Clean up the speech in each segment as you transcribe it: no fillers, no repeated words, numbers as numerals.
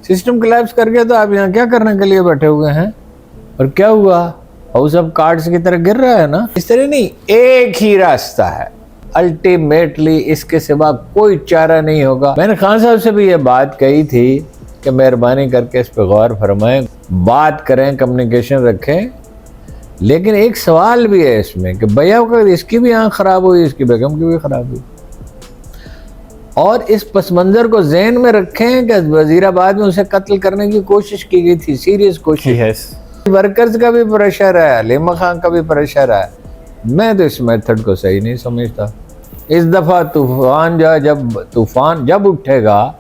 System collapse کر گیا تو آپ یہاں کیا کرنے کے لیے بیٹھے ہوئے ہیں؟ اور کیا ہوا؟ ہاؤس آف کارڈز کی طرح گر رہا ہے نا. اس طرح نہیں، ایک ہی راستہ ہے الٹیمیٹلی، اس کے سوا کوئی چارہ نہیں ہوگا. میں نے خان صاحب سے بھی یہ بات کہی تھی کہ مہربانی کر کے اس پہ غور فرمائیں، بات کریں، کمیونیکیشن رکھیں. لیکن ایک سوال بھی ہے اس میں کہ بھیا اس کی بھی آنکھ خراب ہوئی، اس کی بیگم کی بھی خراب ہوئی. اور اس پس منظر کو ذہن میں رکھیں کہ وزیر آباد میں اسے قتل کرنے کی کوشش کی گئی تھی، سیریس کوشش. ورکرز کا بھی پریشر ہے، علیمہ خان کا بھی پریشر ہے. میں تو اس میتھڈ کو صحیح نہیں سمجھتا. اس دفعہ طوفان جب اٹھے گا،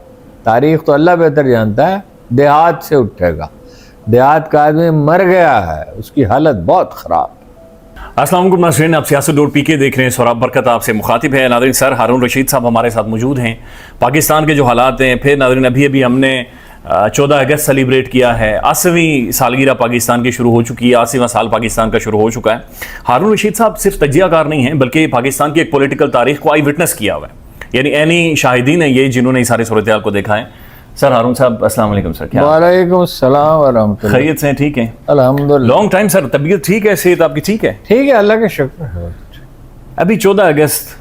تاریخ تو اللہ بہتر جانتا ہے، دیہات سے اٹھے گا. دیہات کا آدمی مر گیا ہے، اس کی حالت بہت خراب. السلام علیکم ناظرین، آپ سیاست.pk دیکھ رہے ہیں. سوراب برکت آپ سے مخاطب ہے. ناظرین، سر ہارون رشید صاحب ہمارے ساتھ موجود ہیں. پاکستان کے جو حالات ہیں، پھر ناظرین ابھی ہم نے 14 اگست سیلیبریٹ کیا ہے. 80ویں سالگرہ پاکستان کی شروع ہو چکی ہے، 80واں سال پاکستان کا شروع ہو چکا ہے. ہارون رشید صاحب صرف تجزیہ کار نہیں ہیں، بلکہ پاکستان کی ایک پولیٹیکل تاریخ کو آئی وٹنس کیا ہوا ہے، یعنی عینی شاہدین ہیں یہ، جنہوں نے اس سارے صورتحال کو دیکھا ہے. سر ہارون صاحب السلام علیکم. سر کیا؟ وعلیکم السلام ورحمۃ اللہ. خیریت سے ہیں؟ ٹھیک ہیں الحمدللہ. Long time sir. طبیعت ٹھیک ہے؟ صحت آپ کی ٹھیک ہے؟ ٹھیک ہے، اللہ کا شکر ہے. ابھی 14 اگست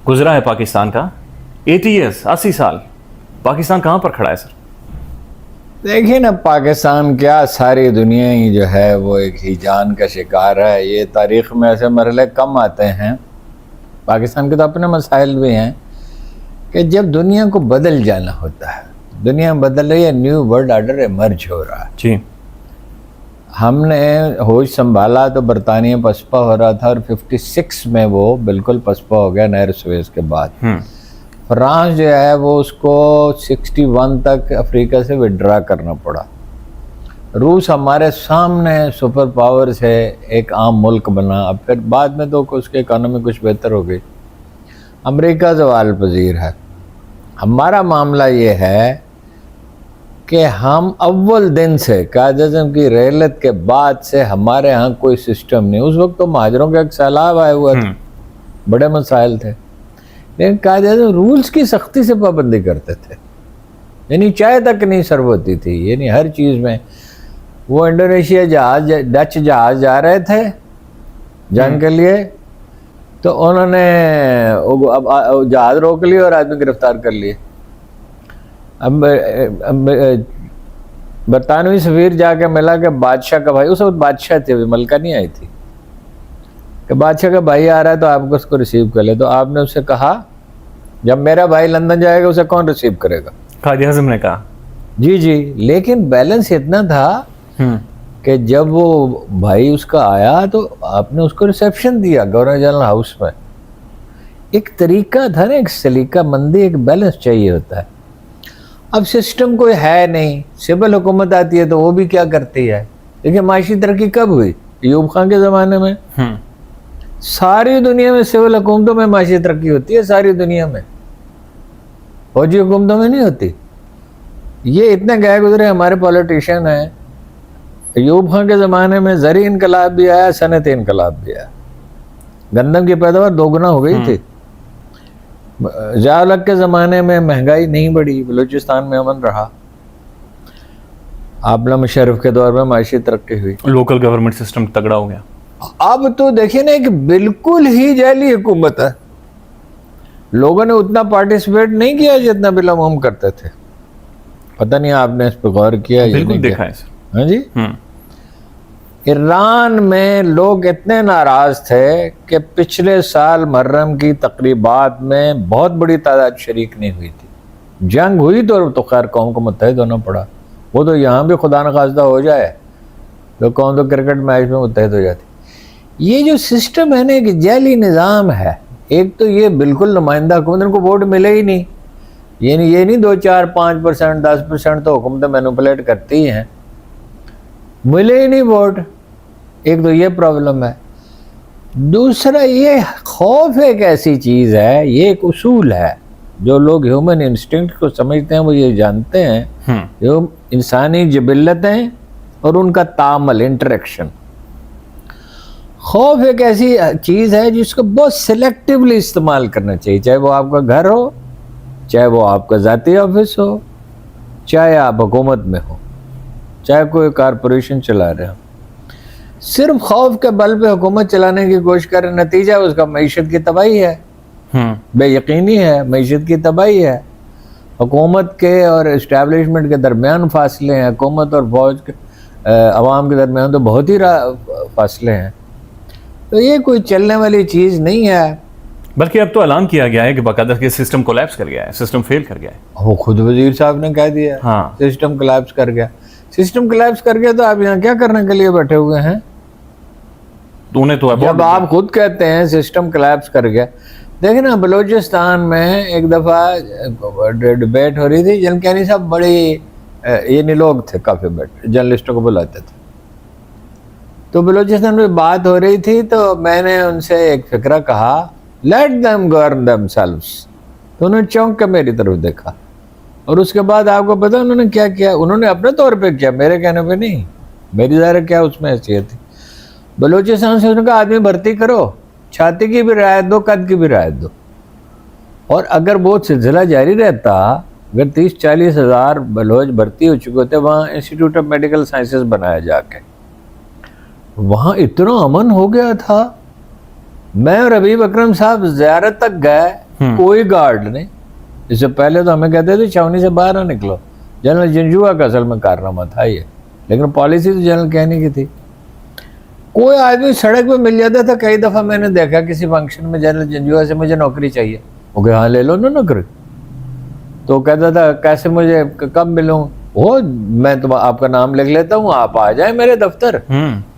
گزرا ہے پاکستان کا. 80 ایئرس، 80 سال. پاکستان کہاں پر کھڑا ہے سر؟ دیکھیں نا، پاکستان کیا ساری دنیا ہی جو ہے وہ ایک ہی جان کا شکار ہے. یہ تاریخ میں ایسے مرحلے کم آتے ہیں. پاکستان کے تو اپنے مسائل بھی ہیں کہ جب دنیا کو بدل جانا ہوتا ہے، دنیا بدل رہی ہے، نیو ورلڈ آرڈر ایمرج ہو رہا ہے. جی. ہم نے ہوش سنبھالا تو برطانیہ پسپا ہو رہا تھا، اور 56 میں وہ بالکل پسپا ہو گیا نہر سویز کے بعد. فرانس جو ہے وہ اس کو 61 تک افریقہ سے وڈرا کرنا پڑا. روس ہمارے سامنے سپر پاور سے ایک عام ملک بنا. اب پھر بعد میں تو اس کی اکانومی کچھ بہتر ہو گئی. امریکہ زوال پذیر ہے. ہمارا معاملہ یہ ہے کہ ہم اول دن سے قائد اعظم کی رحلت کے بعد سے ہمارے ہاں کوئی سسٹم نہیں. اس وقت تو مہاجروں کا ایک سیلاب آیا ہوا تھا، بڑے مسائل تھے، لیکن قائد اعظم رولز کی سختی سے پابندی کرتے تھے. یعنی چائے تک نہیں سرو ہوتی تھی، یعنی ہر چیز میں. وہ انڈونیشیا ڈچ جہاز جا رہے تھے جنگ کے لیے، تو انہوں نے جہاز روک لیے اور آدمی گرفتار کر لیے. اب برطانوی سفیر جا کے ملا کہ بادشاہ کا بھائی، اس وقت بادشاہ تھے، ملکہ نہیں آئی تھی، کہ بادشاہ کا بھائی آ رہا ہے تو آپ اس کو ریسیو کر لے. تو آپ نے اسے کہا جب میرا بھائی لندن جائے گا اسے کون ریسیو کرے گا؟ قائد اعظم نے کہا. جی. لیکن بیلنس اتنا تھا کہ جب وہ بھائی اس کا آیا تو آپ نے اس کو ریسیپشن دیا گورنر جنرل ہاؤس میں. ایک طریقہ تھا نا، ایک سلیقہ مندی، ایک بیلنس چاہیے ہوتا ہے. اب سسٹم کوئی ہے نہیں. سول حکومت آتی ہے تو وہ بھی کیا کرتی ہے. دیکھیں معاشی ترقی کب ہوئی؟ ایوب خان کے زمانے میں. ساری دنیا میں سول حکومتوں میں معاشی ترقی ہوتی ہے، ساری دنیا میں، فوجی حکومتوں میں نہیں ہوتی. یہ اتنے گئے گزرے ہمارے پولیٹیشین ہیں. ایوب خان کے زمانے میں زرعی انقلاب بھی آیا، صنعتی انقلاب بھی آیا. گندم کی پیداوار 2 گنا ہو گئی تھی. ضیاء الحق کے زمانے میں مہنگائی نہیں بڑھی، بلوچستان میں امن رہا. عابدہ مشرف کے دور میں معاشی ترقی ہوئی، لوکل گورنمنٹ سسٹم تگڑا ہو گیا. اب تو دیکھیں نا کہ بالکل ہی جعلی حکومت ہے. لوگوں نے اتنا پارٹیسپیٹ نہیں کیا جتنا بالعموم کرتے تھے. پتہ نہیں آپ نے اس پہ غور کیا؟ بالکل دیکھا ہے سر. ہاں جی. ایران میں لوگ اتنے ناراض تھے کہ پچھلے سال محرم کی تقریبات میں بہت بڑی تعداد شریک نہیں ہوئی تھی. جنگ ہوئی تو خیر قوم کو متحد ہونا پڑا. وہ تو یہاں بھی خدا نخواستہ ہو جائے تو قوم تو کرکٹ میچ میں متحد ہو جاتی. یہ جو سسٹم ہے نا، ایک جعلی نظام ہے. ایک تو یہ بالکل نمائندہ حکومت، ان کو ووٹ ملے ہی نہیں. یعنی یہ نہیں 2 4 5% 10% تو حکومتیں مینوپولیٹ کرتی ہیں، ملے ہی نہیں ووٹ. ایک تو یہ پرابلم ہے. دوسرا یہ خوف ایک ایسی چیز ہے، یہ ایک اصول ہے. جو لوگ ہیومن انسٹنکٹ کو سمجھتے ہیں وہ یہ جانتے ہیں جو انسانی جبلتیں اور ان کا تعامل، انٹریکشن. خوف ایک ایسی چیز ہے جس کو بہت سلیکٹیولی استعمال کرنا چاہیے، چاہے وہ آپ کا گھر ہو، چاہے وہ آپ کا ذاتی آفس ہو، چاہے آپ حکومت میں ہو، چاہے کوئی کارپوریشن چلا رہے ہو، صرف خوف کے بل پہ حکومت چلانے کی کوشش کریں، نتیجہ اس کا معیشت کی تباہی ہے، بے یقینی ہے، معیشت کی تباہی ہے۔ حکومت کے اور اسٹیبلشمنٹ کے درمیان فاصلے ہیں، حکومت اور فوج کے عوام کے درمیان تو بہت ہی فاصلے ہیں، تو یہ کوئی چلنے والی چیز نہیں ہے۔ بلکہ اب تو اعلان کیا گیا ہے کہ باقاعدہ کہ سسٹم کولیپس کر گیا ہے، سسٹم فیل کر گیا ہے۔ وہ خود وزیر صاحب نے کہہ دیا ہاں، سسٹم کولیپس کر گیا۔ سسٹم کولیپس کر گیا تو آپ یہاں کیا کرنے کے لیے بیٹھے ہوئے ہیں؟ تو انہیں تو جب آپ خود کہتے ہیں سسٹم کولیپس کر گیا، دیکھیں نا بلوچستان میں ایک دفعہ ڈبیٹ ہو رہی تھی، جلکانی صاحب بڑی یعنی لوگ تھے کافی بیٹھے، جرنلسٹوں کو بلاتے تھے، تو بلوچستان میں بات ہو رہی تھی، تو میں نے ان سے ایک فکرہ کہا لیٹ them govern themselves، تو انہوں نے چونک کے میری طرف دیکھا، اور اس کے بعد آپ کو پتا انہوں نے کیا کیا؟ انہوں نے اپنے طور پہ کیا، میرے کہنے پہ نہیں، میری ظاہر کیا اس میں حیثیت تھی۔ بلوچستان سے انہوں نے کہا آدمی بھرتی کرو، چھاتی کی بھی رعایت دو، قد کی بھی رعایت دو، اور اگر وہ سلسلہ جاری رہتا، اگر 30-40 ہزار بلوچ بھرتی ہو چکے ہوتے، وہاں انسٹیٹیوٹ آف میڈیکل سائنسز بنایا جا کے، وہاں اتنا امن ہو گیا تھا، میں اور حبیب اکرم صاحب زیارت تک گئے، کوئی گارڈ نہیں۔ اس سے پہلے تو ہمیں کہتے تھے چھاونی سے باہر نہ نکلو، جنرل جنجوعہ کا اصل میں کارنامہ تھا یہ، لیکن پالیسی تو جنرل کہنے کی تھی۔ کوئی آدمی سڑک پہ مل جاتا تھا، کئی دفعہ میں نے دیکھا کسی فنکشن میں جنرل جنجوعہ سے مجھے نوکری چاہیے، وہ کہ ہاں لے لو نا نوکری، تو کہتا تھا کیسے مجھے کب ملوں؟ وہ میں تو آپ کا نام لکھ لیتا ہوں، آپ آ جائیں میرے دفتر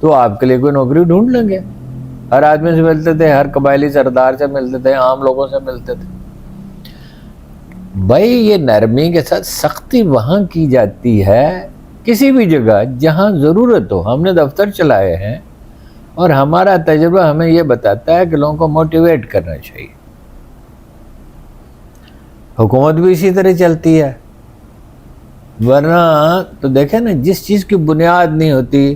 تو آپ کے لیے کوئی نوکری ڈھونڈ لیں گے۔ ہر آدمی سے ملتے تھے، ہر قبائلی سردار سے ملتے تھے، عام لوگوں سے ملتے تھے۔ بھائی یہ نرمی کے ساتھ سختی وہاں کی جاتی ہے کسی بھی جگہ جہاں ضرورت ہو۔ ہم نے دفتر چلائے ہیں اور ہمارا تجربہ ہمیں یہ بتاتا ہے کہ لوگوں کو موٹیویٹ کرنا چاہیے۔ حکومت بھی اسی طرح چلتی ہے، ورنہ تو دیکھیں نا جس چیز کی بنیاد نہیں ہوتی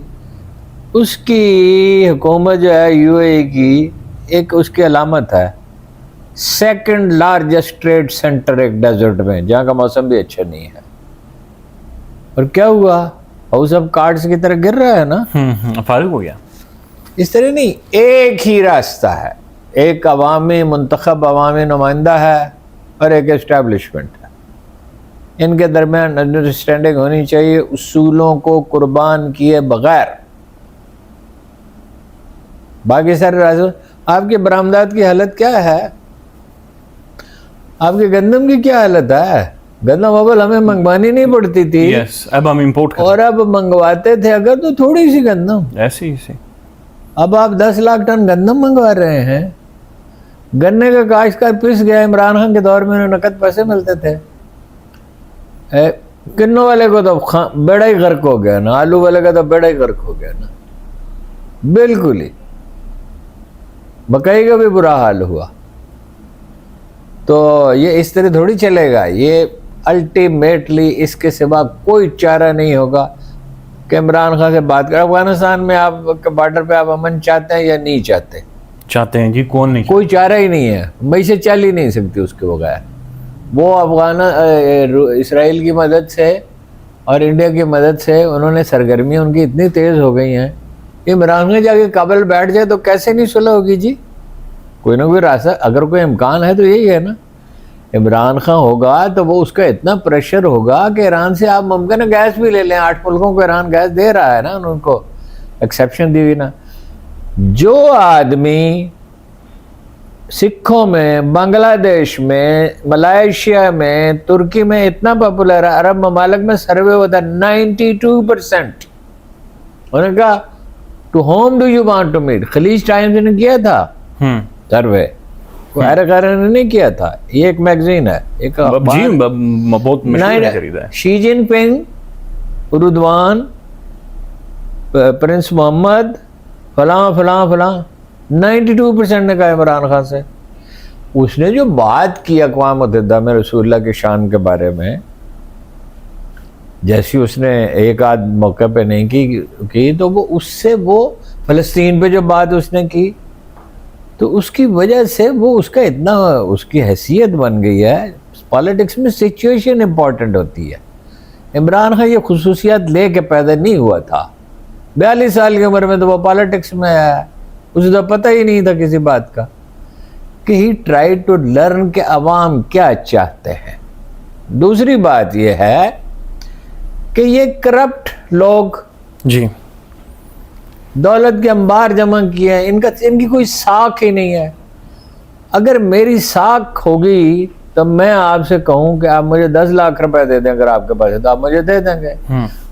اس کی حکومت جو ہے یو اے کی ایک اس کی علامت ہے، سیکنڈ لارجسٹ ٹریڈ سینٹر ایک ڈیزرٹ میں، جہاں کا موسم بھی اچھا نہیں ہے، اور کیا ہوا؟ ہاؤس آف کارڈز کی طرح گر رہا ہے نا، فارغ ہو گیا۔ اس طرح نہیں، ایک ہی راستہ ہے، ایک عوامی منتخب عوامی نمائندہ ہے اور ایک اسٹیبلشمنٹ ہے، ان کے درمیان انڈرسٹینڈنگ ہونی چاہیے اصولوں کو قربان کیے بغیر۔ باقی سارے راستوں، آپ کے برآمدات کی حالت کیا ہے؟ آپ کے گندم کی کیا حالت ہے؟ گندم اول ہمیں منگوانی نہیں پڑتی تھی، اب ہم امپورٹ اور اب منگواتے تھے اگر تو تھوڑی سی گندم، ایسے ہی اب آپ 10 لاکھ ٹن گندم منگوا رہے ہیں۔ گنے کا کاشتکار پس گیا، عمران خان کے دور میں انہیں نقد پیسے ملتے تھے، گنوں والے کو تو بیڑا ہی غرق ہو گیا نا، آلو والے کا تو بیڑا ہی غرق ہو گیا نا، بالکل ہی۔ مکئی کا بھی برا حال ہوا۔ تو یہ اس طرح تھوڑی چلے گا، یہ الٹیمیٹلی اس کے سوا کوئی چارہ نہیں ہوگا کہ عمران خان سے بات کر۔ افغانستان میں آپ کے بارڈر پہ آپ امن چاہتے ہیں یا نہیں چاہتے ہیں جی، کون نہیں؟ کوئی چارہ ہی نہیں ہے، معیشت چل ہی نہیں سکتی اس کے بغیر۔ وہ اسرائیل کی مدد سے اور انڈیا کی مدد سے انہوں نے سرگرمیاں ان کی اتنی تیز ہو گئی ہیں، عمران خان جا کے کابل بیٹھ جائے تو کیسے نہیں صلح ہوگی جی؟ کوئی نہ کوئی راستہ، اگر کوئی امکان ہے تو یہی ہے نا۔ عمران خان ہوگا تو وہ اس کا اتنا پریشر ہوگا کہ ایران سے آپ ممکن ہے گیس بھی لے لیں، 8 ملکوں کو ایران گیس دے رہا ہے نا، ان کو ایکسیپشن دی ہوئی نا۔ جو آدمی سکھوں میں، بنگلہ دیش میں، ملائیشیا میں، ترکی میں اتنا پاپولر ہے، عرب ممالک میں سروے ہوتا ہے 92%۔ انہوں نے کہا to home do you want to meet, Khaleej Times نے کیا تھا سروے، خیر نے نہیں کیا تھا، یہ ایک میگزین ہے، ایک بہت مشہور ہے، شی جن پنگ، اردوان، پرنس محمد، فلاں فلاں فلاں، 92% نے کہا عمران خان سے۔ اس نے جو بات کی اقوام متحدہ میں رسول اللہ کی شان کے بارے میں، جیسی اس نے ایک آدھ موقع پہ نہیں کی تو وہ اس سے وہ فلسطین پہ جو بات اس نے کی تو اس کی وجہ سے وہ اس کا اتنا اس کی حیثیت بن گئی ہے۔ پالیٹکس میں سچویشن امپورٹنٹ ہوتی ہے، عمران خان یہ خصوصیات لے کے پیدا نہیں ہوا تھا. 42 سال کی عمر میں تو وہ پالیٹکس میں آیا. اسے تو پتہ ہی نہیں تھا کسی بات کا کہ ہی ٹرائی ٹو لرن کہ عوام کیا چاہتے ہیں. دوسری بات یہ ہے کہ یہ کرپٹ لوگ جی دولت کے انبار جمع کیے ہیں, ان کی کوئی ساکھ ہی نہیں ہے. اگر میری ساکھ ہوگی تو میں آپ سے کہوں کہ آپ مجھے 10 لاکھ روپے دے دیں, اگر آپ کے پاس ہے تو آپ مجھے دے دیں گے.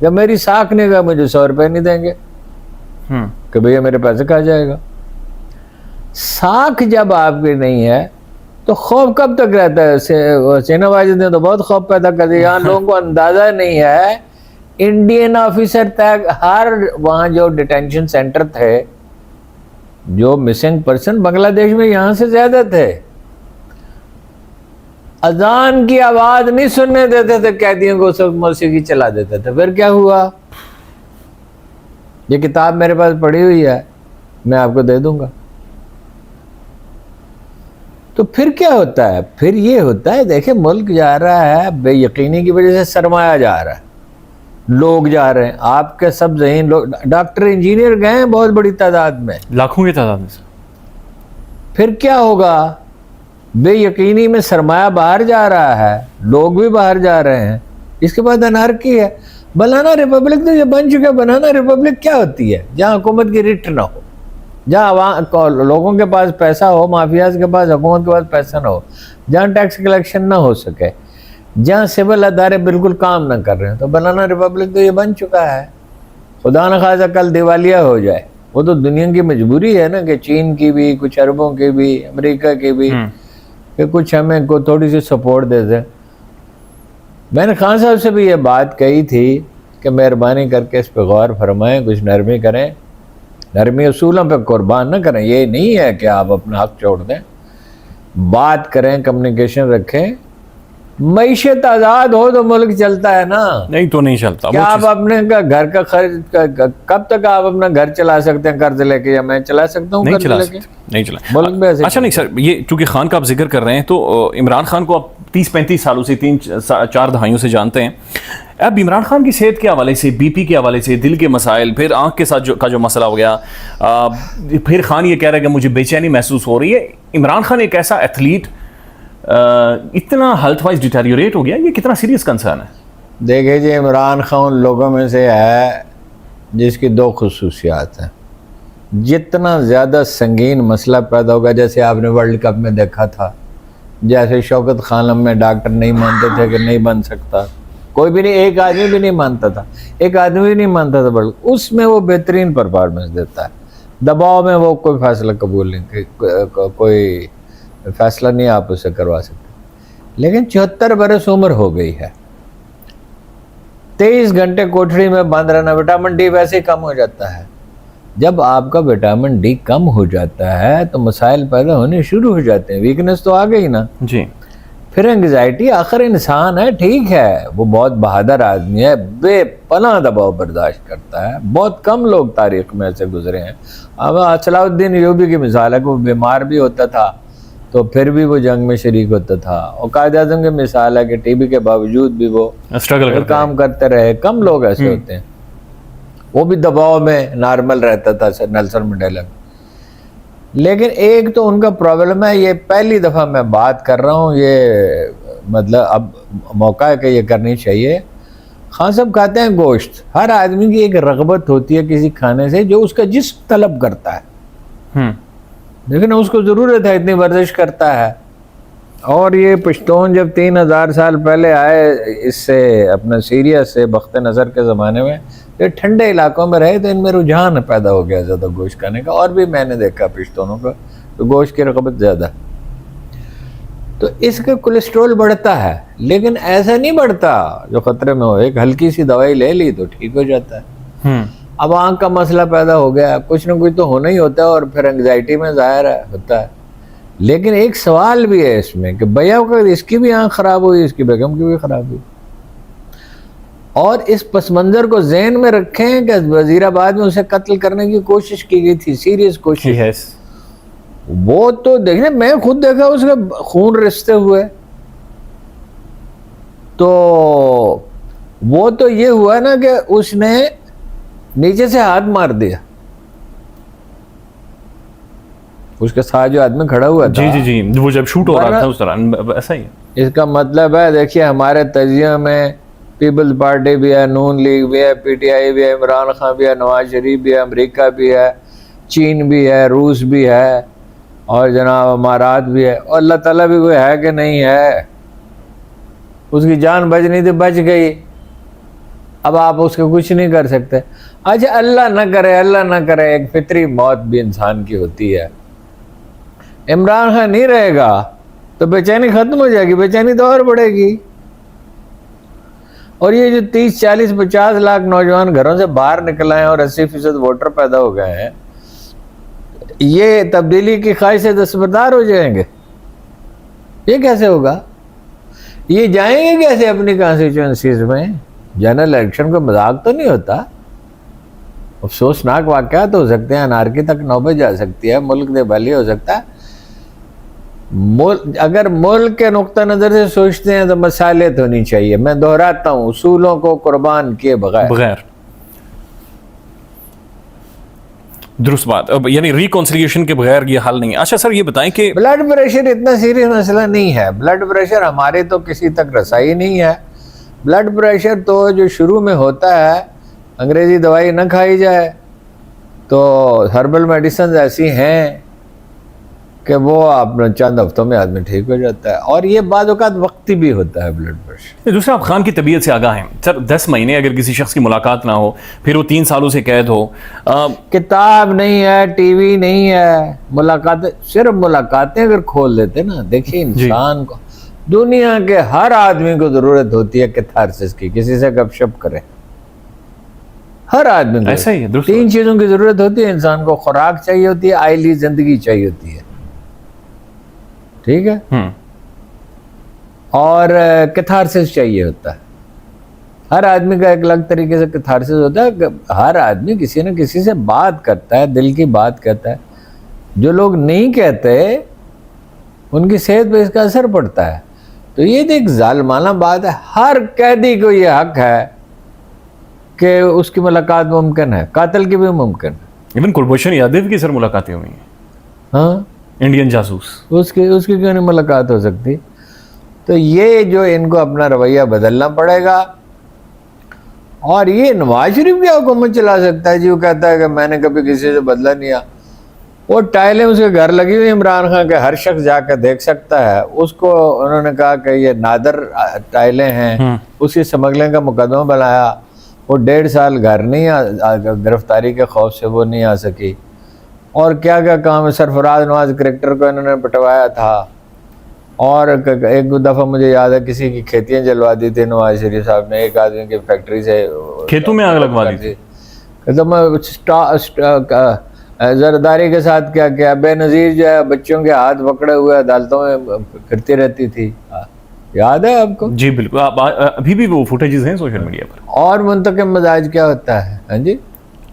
جب میری ساکھ نہیں گا مجھے 100 روپے نہیں دیں گے کہ بھئی میرے پیسے کہاں جائے گا. ساکھ جب آپ کی نہیں ہے تو خوف کب تک رہتا ہے؟ سینا واجد نے تو بہت خوف پیدا کر دیا. یہاں لوگوں کو اندازہ نہیں ہے, انڈین آفیسر تک ہر وہاں جو ڈیٹینشن سینٹر تھے, جو مسنگ پرسن بنگلہ دیش میں یہاں سے زیادہ تھے, اذان کی آواز نہیں سننے دیتے تھے قیدیوں کو, سب موسیقی چلا دیتے تھے. پھر کیا ہوا؟ یہ کتاب میرے پاس پڑی ہوئی ہے, میں آپ کو دے دوں گا. تو پھر کیا ہوتا ہے؟ پھر یہ ہوتا ہے, دیکھیں ملک جا رہا ہے بے یقینی کی وجہ سے, سرمایہ جا رہا ہے, لوگ جا رہے ہیں. آپ کے سب ذہین لوگ, ڈاکٹر انجینئر گئے ہیں بہت بڑی تعداد میں, لاکھوں کی تعداد میں. پھر کیا ہوگا؟ بے یقینی میں سرمایہ باہر جا رہا ہے, لوگ بھی باہر جا رہے ہیں. اس کے بعد انارکی ہے. بنانا ریپبلک تو یہ بن چکا. بنانا ریپبلک کیا ہوتی ہے؟ جہاں حکومت کی رٹ نہ ہو, جہاں لوگوں کے پاس پیسہ ہو, مافیاز کے پاس, حکومت کے پاس پیسہ نہ ہو, جہاں ٹیکس کلیکشن نہ ہو سکے, جہاں سول ادارے بالکل کام نہ کر رہے ہیں. تو بنانا ریپبلک تو یہ بن چکا ہے. خدا نہ خواستہ کل دیوالیہ ہو جائے, وہ تو دنیا کی مجبوری ہے نا, کہ چین کی بھی, کچھ عربوں کی بھی, امریکہ کی بھی, کہ کچھ ہمیں کو تھوڑی سی سپورٹ دے دیں. میں نے خان صاحب سے بھی یہ بات کہی تھی کہ مہربانی کر کے اس پہ غور فرمائیں, کچھ نرمی کریں, نرمی اصولوں پہ قربان نہ کریں. یہ نہیں ہے کہ آپ اپنا حق چھوڑ دیں, بات کریں, کمیونیکیشن رکھیں. معیشت آزاد ہو تو ملک چلتا ہے نا, نہیں تو نہیں چلتا. کیا آپ اپنے گھر کا خرچ, کب تک آپ اپنا گھر چلا سکتے ہیں قرض لے کے؟ یا میں چلا سکتا ہوں قرض لے کے؟ نہیں چلا. ملک میں ایسے. اچھا نہیں سر, یہ چونکہ خان کا آپ ذکر کر رہے ہیں تو عمران خان کو آپ 30-35 سالوں سے, 3-4 دہائیوں سے جانتے ہیں. اب عمران خان کی صحت کے حوالے سے, بی پی کے حوالے سے, دل کے مسائل, پھر آنکھ کے ساتھ کا جو مسئلہ ہو گیا, پھر خان یہ کہہ رہا ہے کہ مجھے بے چینی محسوس ہو رہی ہے. عمران خان ایک ایسا ایتھلیٹ اتنا ہیلتھ وائز ڈیٹیریوریٹ ہو گیا, یہ کتنا سیریس کنسرن ہے؟ دیکھیں جی, عمران خان لوگوں میں سے ہے جس کی 2 خصوصیات ہیں. جتنا زیادہ سنگین مسئلہ پیدا ہوگا, جیسے آپ نے ورلڈ کپ میں دیکھا تھا, جیسے شوکت خانم میں ڈاکٹر نہیں مانتے تھے کہ نہیں بن سکتا, کوئی بھی نہیں, ایک آدمی بھی نہیں مانتا تھا, ایک آدمی بھی نہیں مانتا تھا, بلکہ اس میں وہ بہترین پرفارمنس دیتا ہے. دباؤ میں وہ کوئی فیصلہ قبول نہیں, کوئی فیصلہ نہیں آپ اسے کروا سکتے. لیکن 74 برس عمر ہو گئی ہے, 23 گھنٹے کوٹھڑی میں بند رہنا, وٹامن ڈی ویسے ہی کم ہو جاتا ہے. جب آپ کا وٹامن ڈی کم ہو جاتا ہے تو مسائل پیدا ہونے شروع ہو جاتے ہیں, ویکنس تو آ گئی نا جی. پھر انگزائٹی. آخر انسان ہے, ٹھیک ہے, وہ بہت بہادر آدمی ہے, بے پناہ دباؤ برداشت کرتا ہے. بہت کم لوگ تاریخ میں سے گزرے ہیں. اب صلاح الدین ایوبی کی مثال ہے کہ وہ بیمار بھی ہوتا تھا تو پھر بھی وہ جنگ میں شریک ہوتا تھا. اور قائد اعظم کی مثال ہے کہ ٹی بی کے باوجود بھی وہ کام کرتے رہے. کم لوگ ایسے ہوتے ہیں. وہ بھی دباؤ میں نارمل رہتا تھا نیلسن منڈیلا. لیکن ایک تو ان کا پرابلم ہے, یہ پہلی دفعہ میں بات کر رہا ہوں, یہ مطلب اب موقع ہے کہ یہ کرنی چاہیے. خان صاحب کھاتے ہیں گوشت. ہر آدمی کی ایک رغبت ہوتی ہے کسی کھانے سے جو اس کا جسم طلب کرتا ہے, لیکن اس کو ضرورت ہے, اتنی ورزش کرتا ہے. اور یہ پشتون جب 3000 سال پہلے آئے اس سے اپنا سیریا سے بخت نظر کے زمانے میں, یہ ٹھنڈے علاقوں میں رہے تو ان میں رجحان پیدا ہو گیا زیادہ گوشت کھانے کا. اور بھی میں نے دیکھا پشتونوں کا تو گوشت کی رغبت زیادہ, تو اس کا کولیسٹرول بڑھتا ہے. لیکن ایسا نہیں بڑھتا جو خطرے میں ہو, ایک ہلکی سی دوائی لے لی تو ٹھیک ہو جاتا ہے. اب آنکھ کا مسئلہ پیدا ہو گیا, کچھ نہ کچھ تو ہونا ہی ہوتا ہے, اور پھر انگزائٹی میں ظاہر ہوتا ہے. لیکن ایک سوال بھی ہے اس میں کہ بھیا اس کی بھی آنکھ خراب ہوئی, اس کی بیگم کی بھی خراب ہوئی. اور اس پس منظر کو ذہن میں رکھیں کہ وزیر آباد میں اسے قتل کرنے کی کوشش کی گئی تھی, سیریس کوشش. وہ تو دیکھیں, میں خود دیکھا اس کے خون رستے ہوئے. تو وہ تو یہ ہوا نا کہ اس نے نیچے سے ہاتھ مار دیا، اس کے ساتھ جو آدمی کھڑا ہوا تھا، جی جی جی، وہ جب شوٹ ہو رہا تھا اس دوران ایسا ہی ہے۔ اس کا مطلب ہے دیکھیے ہمارے تجزیے میں پیپلز پارٹی بھی ہے، نون لیگ بھی ہے، پی ٹی آئی بھی ہے، عمران خان بھی ہے، نواز شریف بھی ہے، امریکہ بھی ہے، چین بھی ہے، روس بھی ہے، اور جناب امارات بھی ہے، اور اللہ تعالیٰ بھی کوئی ہے کہ نہیں ہے؟ اس کی جان بچنی تھی، بچ گئی، اب آپ اس کو کچھ نہیں کر سکتے۔ اچھا اللہ نہ کرے، اللہ نہ کرے، ایک فطری موت بھی انسان کی ہوتی ہے۔ عمران خان نہیں رہے گا تو بے چینی ختم ہو جائے گی، بے چینی تو اور بڑھے گی۔ اور یہ جو 30 40 50 لاکھ نوجوان گھروں سے باہر نکل آئے اور 80% ووٹر پیدا ہو گئے ہیں، یہ تبدیلی کی خواہش سے دستبردار ہو جائیں گے؟ یہ کیسے ہوگا؟ یہ جائیں گے کیسے اپنی کانسٹیچوئنسیز میں؟ جنرل الیکشن کو مذاق تو نہیں ہوتا، افسوسناک واقعات ہو سکتے ہیں، انارکی تک نوبت جا سکتی ہے، ملک دیوالی ہو سکتا ہے۔ اگر ملک کے نقطہ نظر سے سوچتے ہیں تو مصالحت ہونی چاہیے، میں دہراتا ہوں، اصولوں کو قربان کیے بغیر۔ درست بات، یعنی ریکنسیلیشن کے بغیر یہ حل نہیں ہے۔ اچھا سر یہ بتائیں کہ بلڈ پریشر اتنا سیریس مسئلہ نہیں ہے، بلڈ پریشر ہمارے تو کسی تک رسائی نہیں ہے۔ بلڈ پریشر تو جو شروع میں ہوتا ہے، انگریزی دوائی نہ کھائی جائے تو ہربل میڈیسنز ایسی ہیں کہ وہ اپنے چند ہفتوں میں آدمی ٹھیک ہو جاتا ہے، اور یہ بعض اوقات وقتی بھی ہوتا ہے بلڈ پریشر۔ دوسرا، آپ خان کی طبیعت سے آگاہ ہیں سر، 10 مہینے اگر کسی شخص کی ملاقات نہ ہو، پھر وہ 3 سالوں سے قید ہو، کتاب نہیں ہے، ٹی وی نہیں ہے، ملاقاتیں، صرف ملاقاتیں اگر کھول دیتے نا، دیکھیے انسان کو، دنیا کے ہر آدمی کو ضرورت ہوتی ہے کیتھارسس کی، کسی سے گپ شپ کرے، ہر آدمی کو ایسا ہی ہے، درست 3 چیزوں کی ضرورت ہوتی ہے انسان کو، خوراک چاہیے ہوتی ہے، آئلی زندگی چاہیے ہوتی ہے، ٹھیک ہے، اور کیتھارسس چاہیے ہوتا ہے۔ ہر آدمی کا ایک الگ طریقے سے کیتھارسس ہوتا ہے، ہر آدمی کسی نہ کسی سے بات کرتا ہے، دل کی بات کہتا ہے۔ جو لوگ نہیں کہتے ان کی صحت پہ اس کا اثر پڑتا ہے۔ تو یہ تو ایک ظالمانہ بات ہے، ہر قیدی کو یہ حق ہے کہ اس کی ملاقات ممکن ہے، قاتل کی بھی ممکن ہے۔ ایون کلبھوشن یادو کی سر ملاقاتیں ہوئی ہیں، ہاں، انڈین جاسوس، اس کی کیوں نہیں ملاقات ہو سکتی؟ تو یہ جو ان کو اپنا رویہ بدلنا پڑے گا۔ اور یہ نواز شریف کیا حکومت چلا سکتا ہے جی؟ وہ کہتا ہے کہ میں نے کبھی کسی سے بدلہ نہیں لیا۔ وہ ٹائلیں اس کے گھر لگی ہوئی عمران خان کے، ہر شخص جا کے دیکھ سکتا ہے اس کو۔ انہوں نے کہا کہ یہ نادر ٹائلیں ہیں، اس کی سمگلنگ کا مقدمہ بنایا۔ وہ 1.5 سال گھر نہیں گرفتاری کے خوف سے وہ نہیں آ سکی۔ اور کیا کیا کام ہے، سرفراز نواز کرکٹر کو انہوں نے پٹوایا تھا، اور ایک دفعہ مجھے یاد ہے کسی کی کھیتیاں جلوا دی تھی نواز شریف صاحب نے، ایک آدمی کی فیکٹری سے کھیتوں میں آگ لگوا دی تھی۔ زرداری کے ساتھ کیا کیا، بے نظیر جو ہے بچوں کے ہاتھ پکڑے ہوئے عدالتوں میں پھرتی رہتی تھی، یاد ہے آپ کو؟ جی بالکل، ابھی بھی وہ فوٹیجز ہیں سوشل میڈیا پر۔ اور منتقم مزاج کیا ہوتا ہے، ہاں جی؟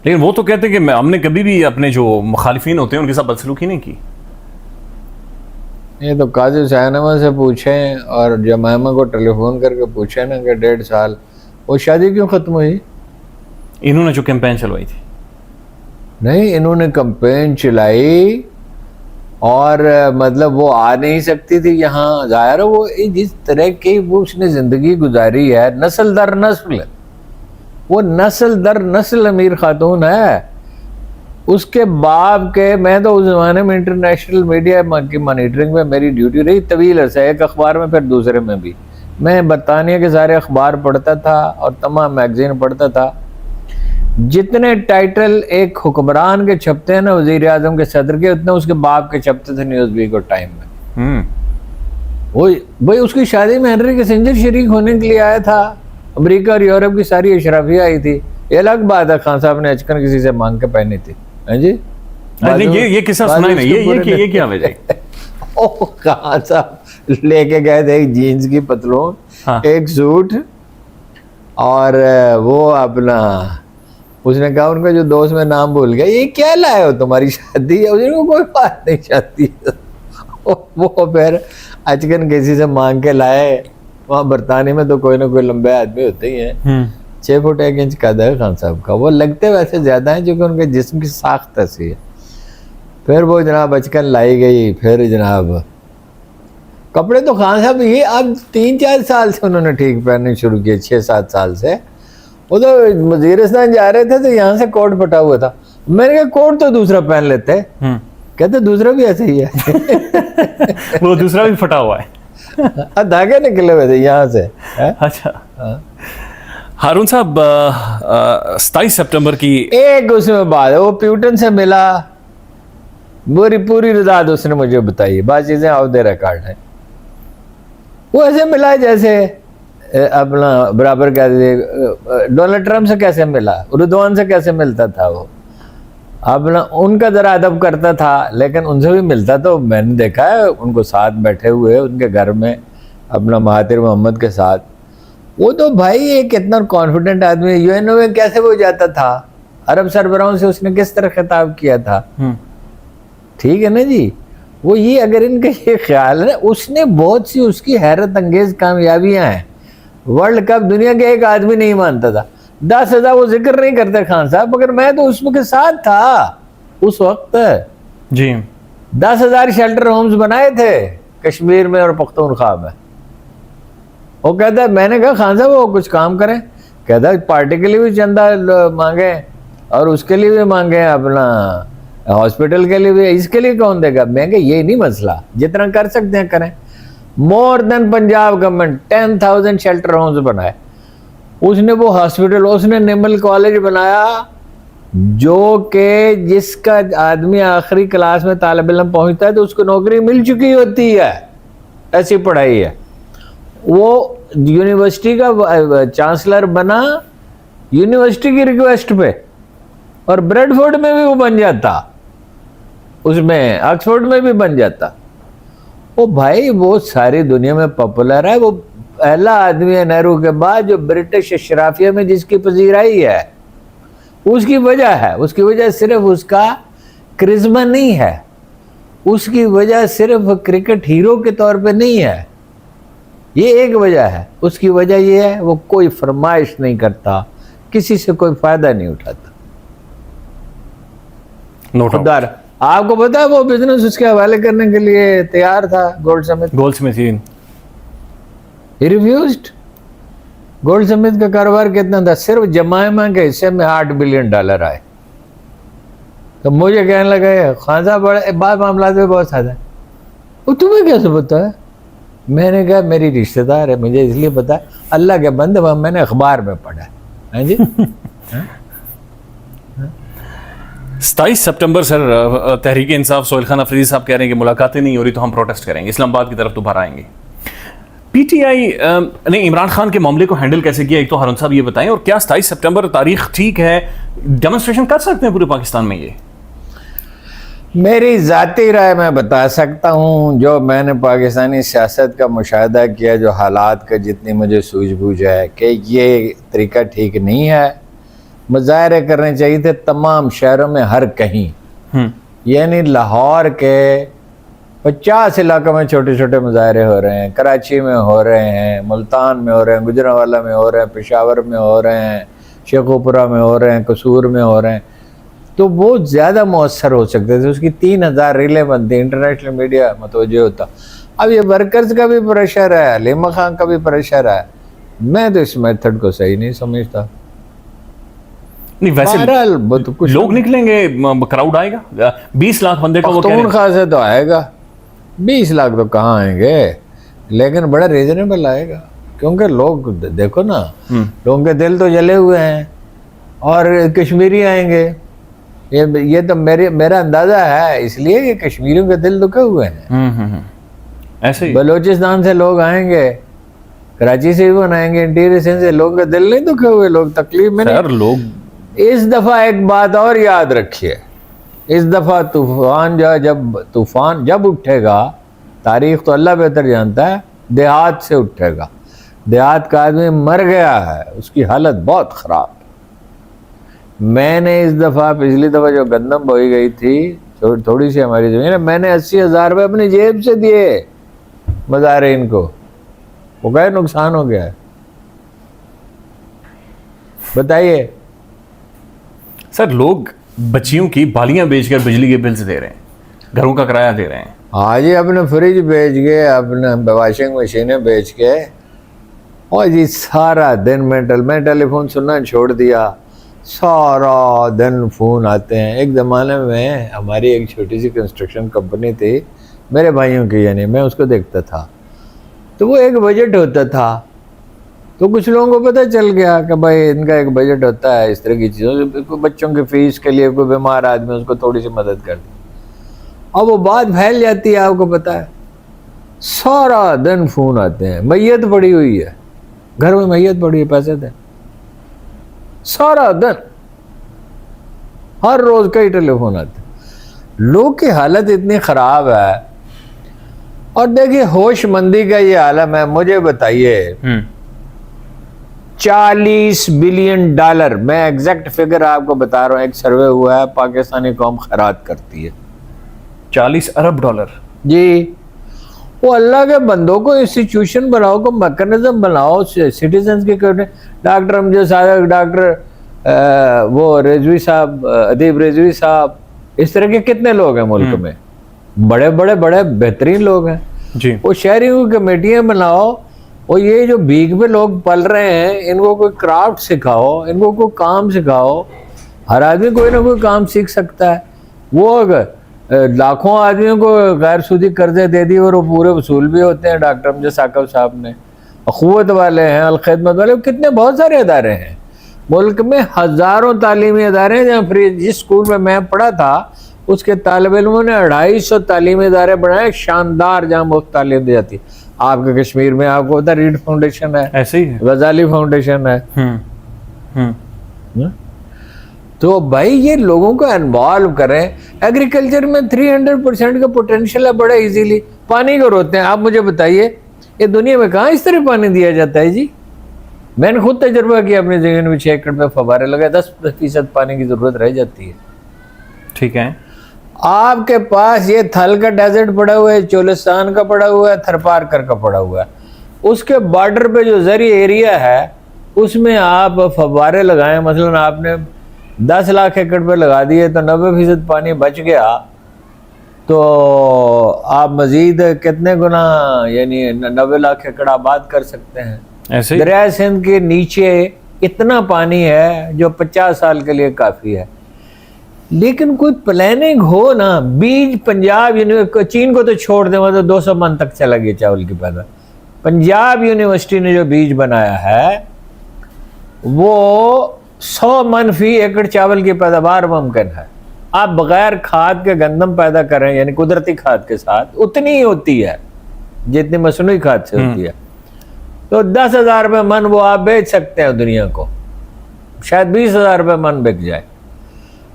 لیکن وہ تو کہتے ہیں کہ ہم نے کبھی بھی اپنے جو مخالفین ہوتے ہیں ان کے ساتھ بدسلوکی نہیں کی۔ یہ تو قاضی سائنما سے پوچھیں اور جمائمہ کو ٹیلی فون کر کے پوچھیں نا کہ 1.5 سال وہ شادی کیوں ختم ہوئی؟ انہوں نے جو کیمپین چلوائی تھی، نہیں، انہوں نے کمپین چلائی اور مطلب وہ آ نہیں سکتی تھی یہاں۔ ظاہر ہے وہ جس طرح کی وہ اس نے زندگی گزاری ہے، نسل در نسل، وہ نسل در نسل امیر خاتون ہے۔ اس کے باپ کے، میں تو اس زمانے میں انٹرنیشنل میڈیا کی مانیٹرنگ میں میری ڈیوٹی رہی طویل عرصہ، ایک اخبار میں پھر دوسرے میں بھی، میں برطانیہ کے سارے اخبار پڑھتا تھا اور تمام میگزین پڑھتا تھا۔ جتنے ٹائٹل ایک حکمران کے چھپتے ہیں نا، وزیر اعظم کے، صدر کے، اتنے اس کے باپ کے چھپتے تھے نیوز ویک اور ٹائم میں۔ وہی اس کی شادی میں ہنری کسنجر شریک ہونے کے لیے آیا تھا، امریکہ اور یورپ کی ساری اشرافیہ آئی تھی۔ یہ الگ بات ہے خان صاحب نے اچکن کسی سے مانگ کے پہنی تھی، ہاں جی؟ یہ قصہ سنا ہی نہیں، یہ کیا وجہ ہے؟ خان صاحب لے کے گئے تھے ایک جینز کی پتلون، ایک سوٹ، اور وہ اپنا، اس نے کہا ان کا جو دوست میں نام بھول گیا، یہ کیا لائے ہو، تمہاری شادی ہے؟ اس نے کوئی بات نہیں، شادی۔ وہ پھر اچکن کسی سے مانگ کے لائے وہاں برطانیہ میں تو کوئی نہ کوئی لمبے آدمی ہوتے ہی ہیں. 6 فٹ 1 انچ قد ہے خان صاحب کا. وہ لگتے ویسے زیادہ ہیں کیونکہ ان کے جسم کی ساخت ایسی ہے. پھر وہ جناب بچکن لائی گئی. پھر جناب کپڑے تو خان صاحب یہ اب 3-4 سال سے انہوں نے ٹھیک پہننے شروع کیے. 6-7 سال سے. وہ تو وزیرستان جا رہے تھے تو یہاں سے کوٹ پھٹا ہوا تھا. میں نے کہا کوٹ تو دوسرا پہن لیتے. کہتے دوسرا بھی ایسے ہی ہے. وہ دوسرا بھی پھٹا ہوا ہے. دھاگے نکلے ہوئے تھے یہاں سے. اچھا ہارون صاحب 27 سپٹمبر کی ایک اس میں بات ہے, وہ پیوٹن سے ملا, پوری رضاعت اس نے مجھے بتائی. بعض چیزیں آف دے ریکارڈ ہیں. وہ ایسے ملا جیسے اپنا برابر کہہ دیجیے ڈونلڈ ٹرمپ سے کیسے ملا, اردوان سے کیسے ملتا تھا. وہ اپنا ان کا ذرا ادب کرتا تھا لیکن ان سے بھی ملتا. تو میں نے دیکھا ہے ان کو ساتھ بیٹھے ہوئے ان کے گھر میں اپنا مہاتیر محمد کے ساتھ. وہ تو بھائی ایک اتنا کانفیڈنٹ آدمی ہے. UN میں کیسے وہ جاتا تھا, عرب سربراہوں سے اس نے کس طرح خطاب کیا تھا. ٹھیک ہے نا جی. وہ یہ اگر ان کا یہ خیال ہے, اس نے بہت سی اس کی حیرت انگیز کامیابیاں ہیں. ورلڈ کپ دنیا کے ایک آدمی نہیں مانتا تھا. 10,000 وہ ذکر نہیں کرتے خان صاحب, مگر میں تو اس کے ساتھ تھا اس وقت. جی 10,000 شیلٹر ہومز بنائے تھے کشمیر میں اور پختونخوا میں. وہ کہتا ہے, میں نے کہا خان صاحب وہ کچھ کام کریں. کہتا ہے پارٹی کے لیے بھی چندہ مانگیں اور اس کے لیے بھی مانگیں, اپنا ہاسپٹل کے لیے بھی. اس کے لیے کون دے گا. میں کہ یہ نہیں مسئلہ, جتنا کر سکتے ہیں کریں. مور دین پنجاب گورنمنٹ 10,000 شیلٹر ہومز بنائے. اس نے وہ ہاسپٹل, اس نے نمل کالج بنایا جو کہ جس کا آدمی آخری کلاس میں طالب علم پہنچتا ہے تو اس کو نوکری مل چکی ہوتی ہے. ایسی پڑھائی ہے. وہ یونیورسٹی کا چانسلر بنا یونیورسٹی کی ریکویسٹ پہ, اور بریڈ فورڈ میں بھی وہ بن جاتا, اس میں آکسفورڈ میں بھی بن جاتا. وہ بھائی وہ ساری دنیا میں پاپولر ہے. وہ پہلا آدمی ہے نہرو کے بعد جو برٹش اشرافیہ میں جس کی پذیرائی ہے. اس کی وجہ ہے, اس کی وجہ صرف اس کا کرزما نہیں ہے, اس کی وجہ صرف کرکٹ ہیرو کے طور پہ نہیں ہے. یہ ایک وجہ ہے. اس کی وجہ یہ ہے وہ کوئی فرمائش نہیں کرتا, کسی سے کوئی فائدہ نہیں اٹھاتا. خوددار. آپ کو پتا ہے وہ بزنس اس کے حوالے کرنے کے لیے تیار تھا گولڈ سمتھ. ہی ریفیوزڈ. گولڈ سمتھ کا کاروبار کتنا تھا, صرف جمائما کے حصے میں $8 بلین آئے. تو مجھے کہنے لگا خان صاحب بڑے بات معاملات میں بہت سادہ ہے. وہ تمہیں کیسے پتا ہے. میں نے کہا میری رشتہ دار ہے, مجھے اس لیے پتا ہے. اللہ کے بندے میں نے اخبار میں پڑھا ہے. ہاں جی 27 سپٹمبر سر تحریک انصاف سہیل خان افریدی صاحب کہہ رہے ہیں کہ ملاقاتیں نہیں ہو رہی تو ہم پروٹیسٹ کریں گے, اسلام آباد کی طرف دوبارہ آئیں گے. پی ٹی آئی نے عمران خان کے معاملے کو ہینڈل کیسے کیا, ایک تو ہارون صاحب یہ بتائیں, اور کیا 27 سپٹمبر تاریخ ٹھیک ہے, ڈیمونسٹریشن کر سکتے ہیں پورے پاکستان میں. یہ میری ذاتی رائے میں بتا سکتا ہوں, جو میں نے پاکستانی سیاست کا مشاہدہ کیا, جو حالات کا جتنی مجھے سوجھ بوجھ ہے, کہ یہ طریقہ ٹھیک نہیں ہے. مظاہرے کرنے چاہیے تھے تمام شہروں میں ہر کہیں. یعنی لاہور کے 50 علاقوں میں چھوٹے چھوٹے مظاہرے ہو رہے ہیں, کراچی میں ہو رہے ہیں, ملتان میں ہو رہے ہیں, گجرانوالہ میں ہو رہے ہیں, پشاور میں ہو رہے ہیں, شیخوپورہ میں ہو رہے ہیں, قصور میں ہو رہے ہیں. تو وہ زیادہ مؤثر ہو سکتے تھے. اس کی 3,000 ریلیں بنتی, انٹرنیشنل میڈیا متوجہ ہوتا. اب یہ ورکرز کا بھی پریشر ہے, علیمہ خان کا بھی پریشر ہے. میں تو اس میتھڈ کو صحیح نہیں سمجھتا. نہیں ویسے لوگ نکلیں گے, کراؤڈ آئے گا. 20 لاکھ بندے کا وہ کہہ رہے ہیں. پختونخوا سے تو آئے گا. 20 لاکھ تو کہاں آئیں گے, لیکن بڑا ریزنیبل آئے گا. کیونکہ لوگ دیکھو نا, لوگوں کے دل تو جلے ہوئے ہیں. اور کشمیری آئیں گے, یہ تو میرا اندازہ ہے, اس لیے کہ کشمیریوں کے دل دکھے ہوئے ہیں. ایسے ہی بلوچستان سے لوگ آئیں گے, کراچی سے بھی آئیں گے, انٹیریئر سے لوگوں کے دل نہیں دکھے ہوئے, لوگ تکلیف میں نہیں. لوگ اس دفعہ ایک بات اور یاد رکھیے, اس دفعہ طوفان جب اٹھے گا, تاریخ تو اللہ بہتر جانتا ہے, دیہات سے اٹھے گا. دیہات کا آدمی مر گیا ہے, اس کی حالت بہت خراب. میں نے اس دفعہ, پچھلی دفعہ جو گندم بوئی گئی تھی, تھوڑی سی ہماری زمین ہے, میں نے 80,000 روپے اپنی جیب سے دیے مظاہرین کو. وہ کیا نقصان ہو گیا ہے بتائیے. سر لوگ بچیوں کی بالیاں بیچ کر بجلی کے بلز دے رہے ہیں, گھروں کا کرایہ دے رہے ہیں. ہاں جی, اپنے فریج بیچ کے, اپنے واشنگ مشینیں بیچ کے, اور جی سارا دن میں ٹیلی فون سننا چھوڑ دیا, سارا دن فون آتے ہیں. ایک زمانے میں ہماری ایک چھوٹی سی کنسٹرکشن کمپنی تھی میرے بھائیوں کی, یعنی میں اس کو دیکھتا تھا, تو وہ ایک بجٹ ہوتا تھا. تو کچھ لوگوں کو پتہ چل گیا کہ بھائی ان کا ایک بجٹ ہوتا ہے اس طرح کی چیزوں, کوئی بچوں کی فیس کے لیے, کوئی بیمار آدمی اس کو تھوڑی سی مدد کر دی. اب وہ بات پھیل جاتی ہے, آپ کو پتہ ہے سارا دن فون آتے ہیں, میت پڑی ہوئی ہے گھر میں, میت پڑی ہے, پیسے دیں. سارا دن ہر روز کئی ٹیلی فون آتے ہیں. لوگ کی حالت اتنی خراب ہے. اور دیکھیے ہوش مندی کا یہ عالم ہے. مجھے بتائیے 40 بلین ڈالر, میں ایگزیکٹ فگر آپ کو بتا رہا ہوں, ایک سروے ہوا ہے, پاکستانی قوم خیرات کرتی ہے. 40 ارب ڈالر جی. وہ اللہ کے بندوں کو انسٹیٹیوشن بناؤ, کو میکنزم بناؤ سٹیزنز کے کرنے. ڈاکٹر امجد صادق, ڈاکٹر وہ رضوی صاحب, ادیب رضوی صاحب, اس طرح کے کتنے لوگ ہیں ملک میں, بڑے بڑے بڑے بہترین لوگ ہیں جی. وہ شہریوں کی کمیٹیاں بناؤ, اور یہ جو بھیک پہ لوگ پل رہے ہیں ان کو کوئی کرافٹ سکھاؤ, ان کو کوئی کام سکھاؤ. ہر آدمی کوئی نہ کوئی کام سیکھ سکتا ہے. وہ لاکھوں آدمیوں کو غیر سودی قرضے دے دی اور وہ پورے وصول بھی ہوتے ہیں. ڈاکٹر امجد ثاقب صاحب نے, اخوت والے ہیں, الخدمت والے, کتنے بہت سارے ادارے ہیں ملک میں, ہزاروں تعلیمی ادارے ہیں. جہاں فری, جس اسکول میں پڑھا تھا اس کے طالب علموں نے 250 تعلیمی ادارے بنائے شاندار, جہاں مفت تعلیم دی جاتی. آپ کے کشمیر میں آپ کو پتا ریڈ فاؤنڈیشن ہے, ایسے ہی ہے, غزالی فاؤنڈیشن ہے. تو بھائی یہ لوگوں کو انوالو کریں. ایگریکلچر میں 300% کا پوٹینشیل ہے بڑا ایزیلی. پانی کو روتے ہیں. آپ مجھے بتائیے یہ دنیا میں کہاں اس طرح پانی دیا جاتا ہے جی. میں نے خود تجربہ کیا اپنی زمین میں, 6 ایکڑ میں فوارے لگائے, 10% پانی کی ضرورت رہ جاتی ہے. ٹھیک ہے. آپ کے پاس یہ تھل کا ڈیزرٹ پڑا ہوا ہے, چولستان کا پڑا ہوا ہے, تھرپارکر کا پڑا ہوا ہے. اس کے بارڈر پہ جو زرعی ایریا ہے اس میں آپ فوارے لگائیں. مثلا آپ نے 10 لاکھ ایکڑ پہ لگا دیے تو 90% پانی بچ گیا, تو آپ مزید کتنے گنا یعنی 90 لاکھ ایکڑ آباد کر سکتے ہیں. ایسے دریائے سندھ کے نیچے اتنا پانی ہے جو 50 سال کے لیے کافی ہے. لیکن کوئی پلاننگ ہو نا. بیج پنجاب چین کو تو چھوڑ دیں, مطلب 200 من تک چلا گیا چاول کی پیدا. پنجاب یونیورسٹی نے جو بیج بنایا ہے وہ 100 من فی ایکڑ چاول کی پیداوار ممکن ہے. آپ بغیر کھاد کے گندم پیدا کریں, یعنی قدرتی کھاد کے ساتھ, اتنی ہی ہوتی ہے جتنی مصنوعی کھاد سے ہوتی ہے. تو 10,000 روپے من وہ آپ بیچ سکتے ہیں دنیا کو, شاید 20,000 روپے من بک جائے.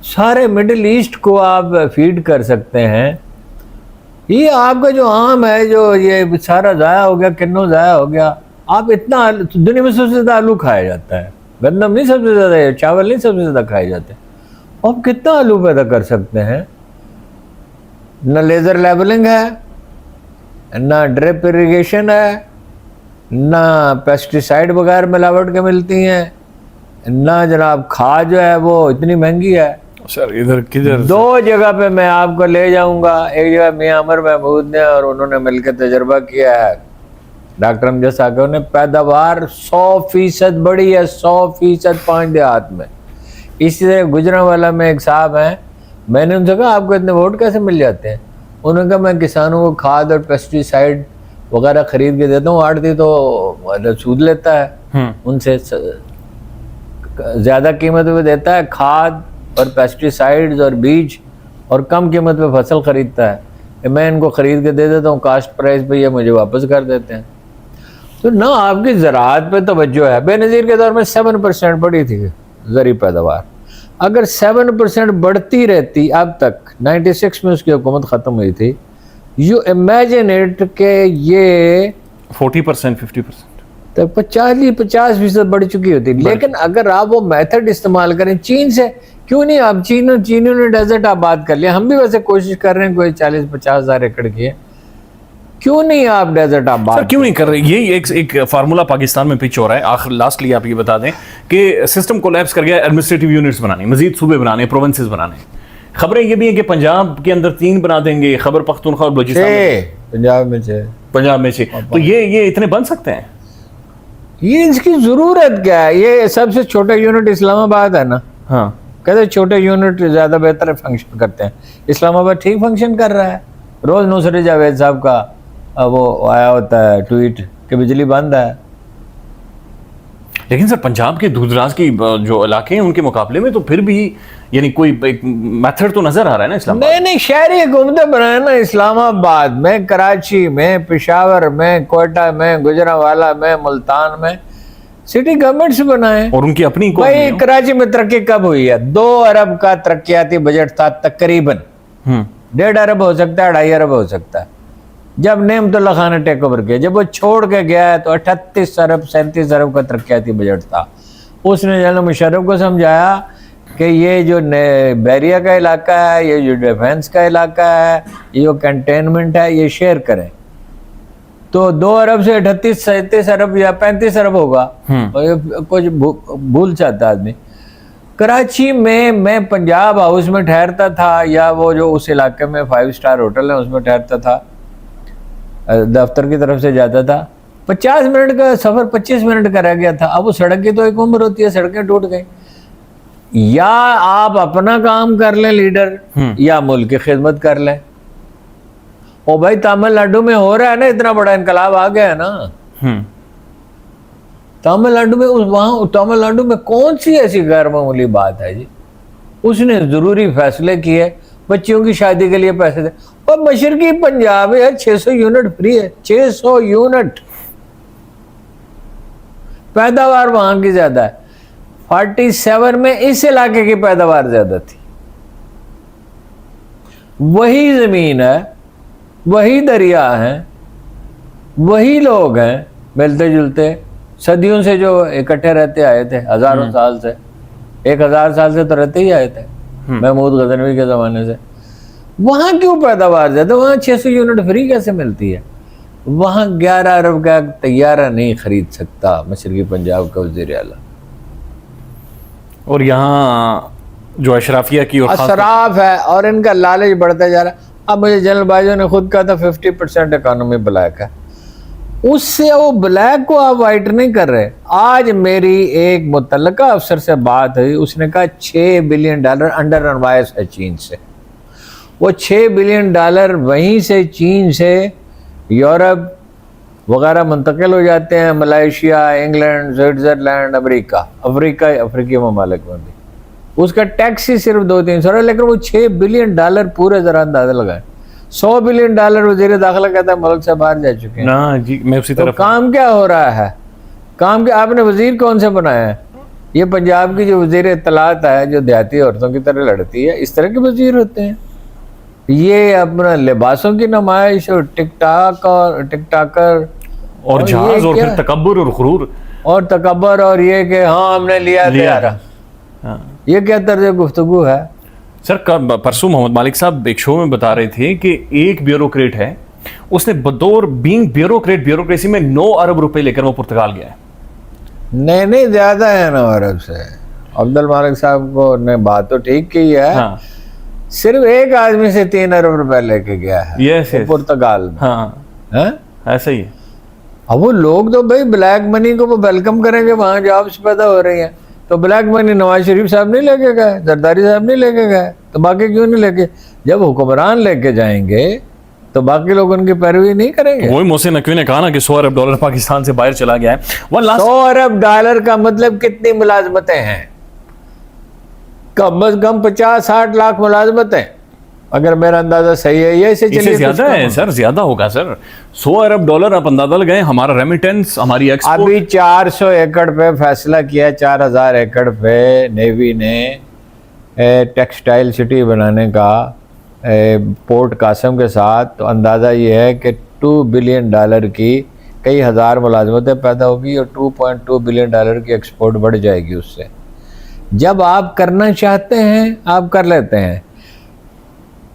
سارے مڈل ایسٹ کو آپ فیڈ کر سکتے ہیں. یہ آپ کا جو آم ہے جو یہ سارا ضائع ہو گیا, کنوں ضائع ہو گیا. آپ اتنا, دنیا میں سب سے زیادہ آلو کھایا جاتا ہے, گندم نہیں سب سے زیادہ, چاول نہیں سب سے زیادہ کھائے جاتے. آپ کتنا آلو پیدا کر سکتے ہیں. نہ لیزر لیبلنگ ہے, نہ ڈرپ اریگیشن ہے, نہ پیسٹیسائڈ بغیر ملاوٹ کے ملتی ہیں, نہ جناب کھاد جو ہے وہ اتنی مہنگی ہے. سر ادھر کدھر 2 جگہ پہ میں آپ کو لے جاؤں گا. ایک جگہ میاں عمر محمود نے اور انہوں نے مل کے تجربہ کیا ہے, ڈاکٹر امجد ثاقب نے. پیداوار 100% بڑی ہے, 100% 5 دیہات میں. اسی طرح گجرانوالہ میں ایک صاحب ہیں, میں نے ان سے کہا آپ کو اتنے ووٹ کیسے مل جاتے ہیں؟ انہوں نے کہا میں کسانوں کو کھاد اور پیسٹیسائڈ وغیرہ خرید کے دیتا ہوں, آڑتی تو سود لیتا ہے ان سے, زیادہ قیمت پہ دیتا ہے کھاد اور پیسٹیسائڈز اور بیج, اور کم قیمت پہ فصل خریدتا ہے. میں ان کو خرید کے دے دیتا ہوں کاسٹ پرائز پہ, یہ مجھے واپس کر دیتے ہیں. تو نہ آپ کی زراعت پہ توجہ ہے. بے نظیر کے دور میں 7% بڑھی تھی زرعی پیداوار. اگر 7% بڑھتی رہتی اب تک, 96 میں اس کی حکومت ختم ہوئی تھی, یو امیجن اٹ کہ یہ 40% 50% تو 50% بڑھ چکی ہوتی. لیکن اگر آپ وہ میتھڈ استعمال کریں چین سے, کیوں نہیں آپ چینیوں نے ڈیزرٹ آباد کر لیا, ہم بھی ویسے کوشش کر رہے ہیں کوئی 40-50 ہزار ایکڑ کی ہے. کیوں نہیں آپ ڈیزرٹ آباد سر کیوں نہیں کر رہے؟ یہ ایک فارمولا پاکستان میں پچ ہو رہا ہے. آخر لاسٹلی آپ یہ بتا دیں کہ سسٹم کولیپس کر گیا, ایڈمنسٹریٹو یونٹس بنانے, مزید صوبے بنانے, پروونسز بنانے. خبریں یہ بھی ہیں کہ پنجاب کے اندر 3 بنا دیں گے, خیبر پختونخوا اور بلوچستان پنجاب میں 6. تو یہ اتنے بن سکتے ہیں؟ یہ اس کی ضرورت کیا ہے؟ یہ سب سے چھوٹا یونٹ اسلام آباد ہے نا. ہاں کہتے چھوٹے یونٹ زیادہ بہتر فنکشن کرتے ہیں. اسلام آباد ٹھیک فنکشن کر رہا ہے. روز نصرت جاوید صاحب کا وہ آیا ہوتا ہے ٹویٹ کہ بجلی بند ہے. لیکن سر پنجاب کے دور دراز کی جو علاقے ہیں ان کے مقابلے میں تو پھر بھی یعنی کوئی ایک میتھڈ تو نظر آ رہا ہے نا اسلام آباد. نہیں شہری حکومتیں بنائے نا, اسلام آباد میں, کراچی میں, پشاور میں, کوئٹہ میں, گجرانوالہ میں, ملتان میں سٹی گورنمنٹس بنائے. اور ان کی اپنی بھائی کراچی میں ترقی کب ہوئی ہے؟ 2 ارب کا ترقیاتی بجٹ تھا تقریباً. 1.5 ارب ہو سکتا ہے, 2.5 ارب ہو سکتا ہے جب نعمت اللہ خان نے ٹیک اوور کیا. جب وہ چھوڑ کے گیا ہے تو 38 ارب 37 ارب کا ترقیاتی بجٹ تھا. اس نے جنرل مشرف کو سمجھایا کہ یہ جو بیریا کا علاقہ ہے, یہ جو ڈیفنس کا علاقہ ہے, یہ جو کنٹینمنٹ ہے, یہ شیئر کریں. تو 2 ارب سے 38 37 ارب یا 35 ارب ہوگا. کچھ بھول جاتا آدمی. کراچی میں پنجاب ہاؤس میں ٹھہرتا تھا, یا وہ جو اس علاقے میں 5 اسٹار ہوٹل ہے اس میں ٹھہرتا تھا, دفتر کی طرف سے جاتا تھا. 50 منٹ کا سفر 25 منٹ کا رہ گیا تھا. اب وہ سڑک کی تو ایک عمر ہوتی ہے, سڑکیں ٹوٹ گئیں. یا آپ اپنا کام کر لیں لیڈر, یا ملک کی خدمت کر لیں. او بھائی تامل ناڈو میں ہو رہا ہے نا, اتنا بڑا انقلاب آ گیا ہے نا. تامل ناڈو میں وہاں تامل ناڈو میں کون سی ایسی غیر معمولی بات ہے جی؟ اس نے ضروری فیصلے کیے, بچیوں کی شادی کے لیے پیسے دے. اور مشرقی پنجاب ہے 600 یونٹ فری ہے, 600 یونٹ. پیداوار وہاں کی زیادہ ہے. 47 میں اس علاقے کی پیداوار زیادہ تھی. وہی زمین ہے, وہی دریا ہیں, وہی لوگ ہیں ملتے جلتے, صدیوں سے جو اکٹھے رہتے آئے تھے, ہزاروں سال سے, 1000 سال سے تو رہتے ہی آئے تھے محمود غزنوی کے زمانے سے. وہاں کیوں پیداوار زیادہ؟ وہاں 600 یونٹ فری کیسے ملتی ہے؟ وہاں 11 ارب کا طیارہ نہیں خرید سکتا مشرقی پنجاب کا وزیر اعلیٰ. اور یہاں جو اشرافیہ کی اصراف ہے, اور ان کا لالچ بڑھتا جا رہا ہے. اب مجھے جنرل بائیجو نے خود کہا تھا 50% اکانومی بلیک ہے. اس سے وہ بلیک کو آپ وائٹ نہیں کر رہے. آج میری ایک متعلقہ افسر سے بات ہوئی, اس نے کہا $6 بلین انڈر انوائس ہے چین سے. وہ $6 بلین وہیں سے چین سے یورپ وغیرہ منتقل ہو جاتے ہیں, ملائیشیا, انگلینڈ, سوئٹزرلینڈ, افریقی ممالک میں بھی. اس کا ٹیکس ہی صرف 200-300 ہے, لیکن وہ $6 بلین پورے ذرا اندازہ لگائیں. $100 بلین وزیر داخلہ کہتا ہے ملک سے باہر جا چکے ہیں. جی میں اسی طرف. کام کیا ہو رہا ہے؟ کام کیا؟ آپ نے وزیر کون سے بنایا ہے؟ یہ پنجاب کی جو وزیر اطلاعات ہے, جو دیہاتی عورتوں کی طرح لڑتی ہے, اس طرح کے وزیر ہوتے ہیں. یہ اپنا لباسوں کی نمائش اور ٹک ٹاکر اور جہاز اور پھر تکبر اور غرور اور تکبر, اور یہ کہ ہاں ہم نے لیا تیارہ. یہ کیا طرز گفتگو ہے؟ سر پرسوں محمد مالک صاحب ایک شو میں بتا رہے تھے کہ ایک بیوروکریٹ ہے, اس نے بطور بینگ بیوروکریسی میں 9 ارب روپے لے کر وہ پرتگال گیا ہے. نہیں زیادہ ہے 9 ارب سے. عبد المالک صاحب کو نے بات تو ٹھیک کی ہے, صرف ایک آدمی سے 3 ارب روپے لے کے گیا ہے پرتگال میں. ہاں ایسا ہی ہے. اب وہ لوگ تو بھائی بلیک منی کو وہ ویلکم کریں گے, وہاں جابس پیدا ہو رہی ہیں. تو بلیک منی نواز شریف صاحب نہیں لے کے گئے, زرداری صاحب نہیں لے کے گئے, تو باقی کیوں نہیں لے کے؟ جب حکمران لے کے جائیں گے تو باقی لوگ ان کی پیروی نہیں کریں گے. وہی محسن نقوی نے کہا نا کہ $100 ارب پاکستان سے باہر چلا گیا ہے. $100 ارب کا مطلب کتنی ملازمتیں ہیں؟ کم از کم 50-60 لاکھ ملازمتیں, اگر میرا اندازہ صحیح ہے. یہ اسے چلیے زیادہ ہے سر, زیادہ ہوگا سر. $100 ارب آپ اندازہ لگائیں. ہمارا ریمیٹنس, ہماری ایکسپورٹ. ابھی 400 ایکڑ پہ فیصلہ کیا, 4000 ایکڑ پہ نیوی نے ٹیکسٹائل سٹی بنانے کا پورٹ قاسم کے ساتھ. تو اندازہ یہ ہے کہ $2 بلین کی کئی ہزار ملازمتیں پیدا ہوگی, اور $2.2 بلین کی ایکسپورٹ بڑھ جائے گی اس سے. جب آپ کرنا چاہتے ہیں آپ کر لیتے ہیں.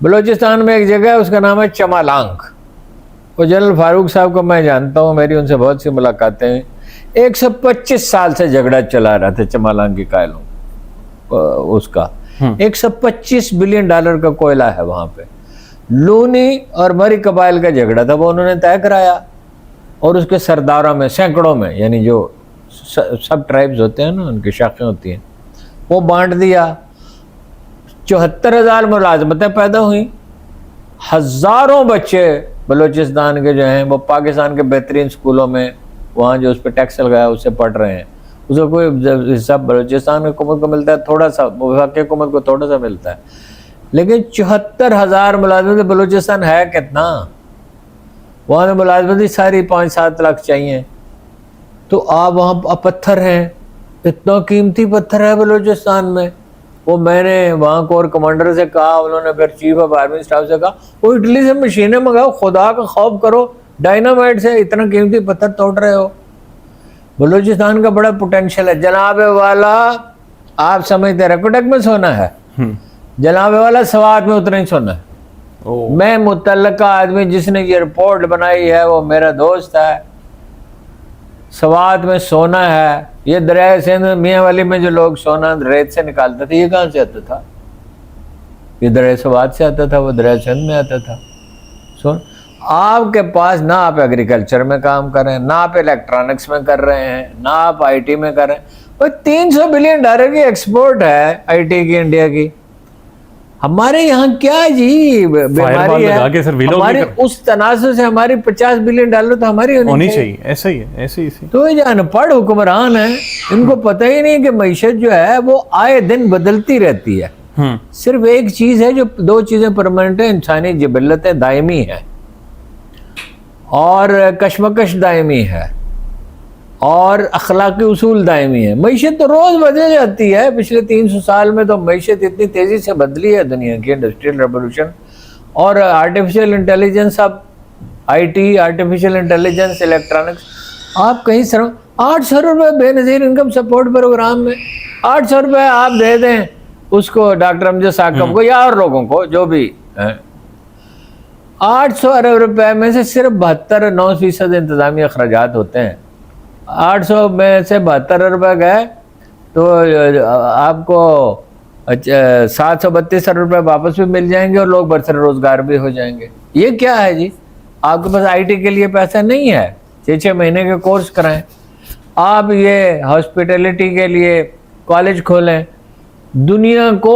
بلوچستان میں ایک جگہ ہے, اس کا نام ہے چمالانگ. وہ جنرل فاروق صاحب کو میں جانتا ہوں, میری ان سے بہت سی ملاقاتیں ہیں. 125 سال سے جھگڑا چلا رہا تھا چمالان کی قائلوں اس کا. 125 بلین ڈالر کا کوئلہ ہے وہاں پہ. لونی اور مری قبائل کا جھگڑا تھا, وہ انہوں نے طے کرایا, اور اس کے سرداروں میں سینکڑوں میں, یعنی جو سب ٹرائبز ہوتے ہیں نا, ان کی شاخیں ہوتی ہیں, وہ بانٹ دیا. 74,000 ملازمتیں پیدا ہوئیں. ہزاروں بچے بلوچستان کے جو ہیں وہ پاکستان کے بہترین سکولوں میں, وہاں جو اس پہ ٹیکس لگایا اس سے پڑھ رہے ہیں. اس کو کوئی حصہ بلوچستان کی حکومت کو ملتا ہے, تھوڑا سا وفاقی حکومت کو تھوڑا سا ملتا ہے, لیکن 74,000 ملازمت. بلوچستان ہے کتنا؟ وہاں ملازمت ہی ساری 5-7 لاکھ چاہیے. تو آپ وہاں پتھر ہیں, اتنا قیمتی پتھر ہے بلوچستان میں. وہ میں نے وہاں کور کمانڈر سے کہا, انہوں نے پھر چیف آف آرمی اسٹاف سے کہا, وہ اٹلی سے مشینیں منگاؤ, خدا کا خوف کرو, ڈائنامائٹ سے اتنا قیمتی پتھر توڑ رہے ہو. بلوچستان کا بڑا پوٹینشیل ہے. جناب والا آپ سمجھتے ہیں ریکوٹیک میں سونا ہے, جناب والا سوات میں اتنا ہی سونا ہے. میں متعلقہ آدمی جس نے یہ رپورٹ بنائی ہے وہ میرا دوست ہے. سوات میں سونا ہے. یہ دریائے سندھ میاں والی میں جو لوگ سونا ریت سے نکالتے تھے, یہ کہاں سے آتا تھا؟ یہ دریائے سوات سے آتا تھا, وہ دریائے سندھ میں آتا تھا. سن, آپ کے پاس نہ آپ ایگریکلچر میں کام کر رہے ہیں, نہ آپ الیکٹرانکس میں کر رہے ہیں, نہ آپ آئی ٹی میں کر رہے ہیں. وہ 300 بلین ڈالر کی ایکسپورٹ ہے آئی ٹی کی انڈیا کی. ہمارے یہاں کیا جی بیماری ہے ہماری, اس تناسب سے ہماری 50 بلین ڈالر تو ہماری ہونی چاہیے. ایسا ہی ہے, ایسے ہی. تو یہ ان پڑھ حکمران ہیں, ان کو پتہ ہی نہیں کہ معیشت جو ہے وہ آئے دن بدلتی رہتی ہے. صرف ایک چیز ہے جو, 2 چیزیں پرماننٹ ہیں, انسانی جبلتیں دائمی ہیں, اور کشمکش دائمی ہے, اور اخلاقی اصول دائمی ہے. معیشت تو روز بدل جاتی ہے. پچھلے 300 سال میں تو معیشت اتنی تیزی سے بدلی ہے دنیا کی, انڈسٹریل ریولوشن اور آرٹیفیشل انٹیلیجنس. اب I T, artificial intelligence, electronics. آپ کہیں 800 روپے بے نظیر انکم سپورٹ پروگرام میں 800 روپے آپ دے دیں اس کو, ڈاکٹر امجد ثاقب کو یا اور لوگوں کو جو بھی ہیں. 800 ارب روپے میں سے صرف 72-9% انتظامی اخراجات ہوتے ہیں. 800 میں سے 72 ارب گئے تو آپ کو 732 ارب روپے واپس بھی مل جائیں گے, اور لوگ برسر روزگار بھی ہو جائیں گے. یہ کیا ہے جی؟ آپ کے پاس آئی ٹی کے لیے پیسہ نہیں ہے, 6 مہینے کے کورس کرائیں. آپ یہ ہاسپٹیلٹی کے لیے کالج کھولیں. دنیا کو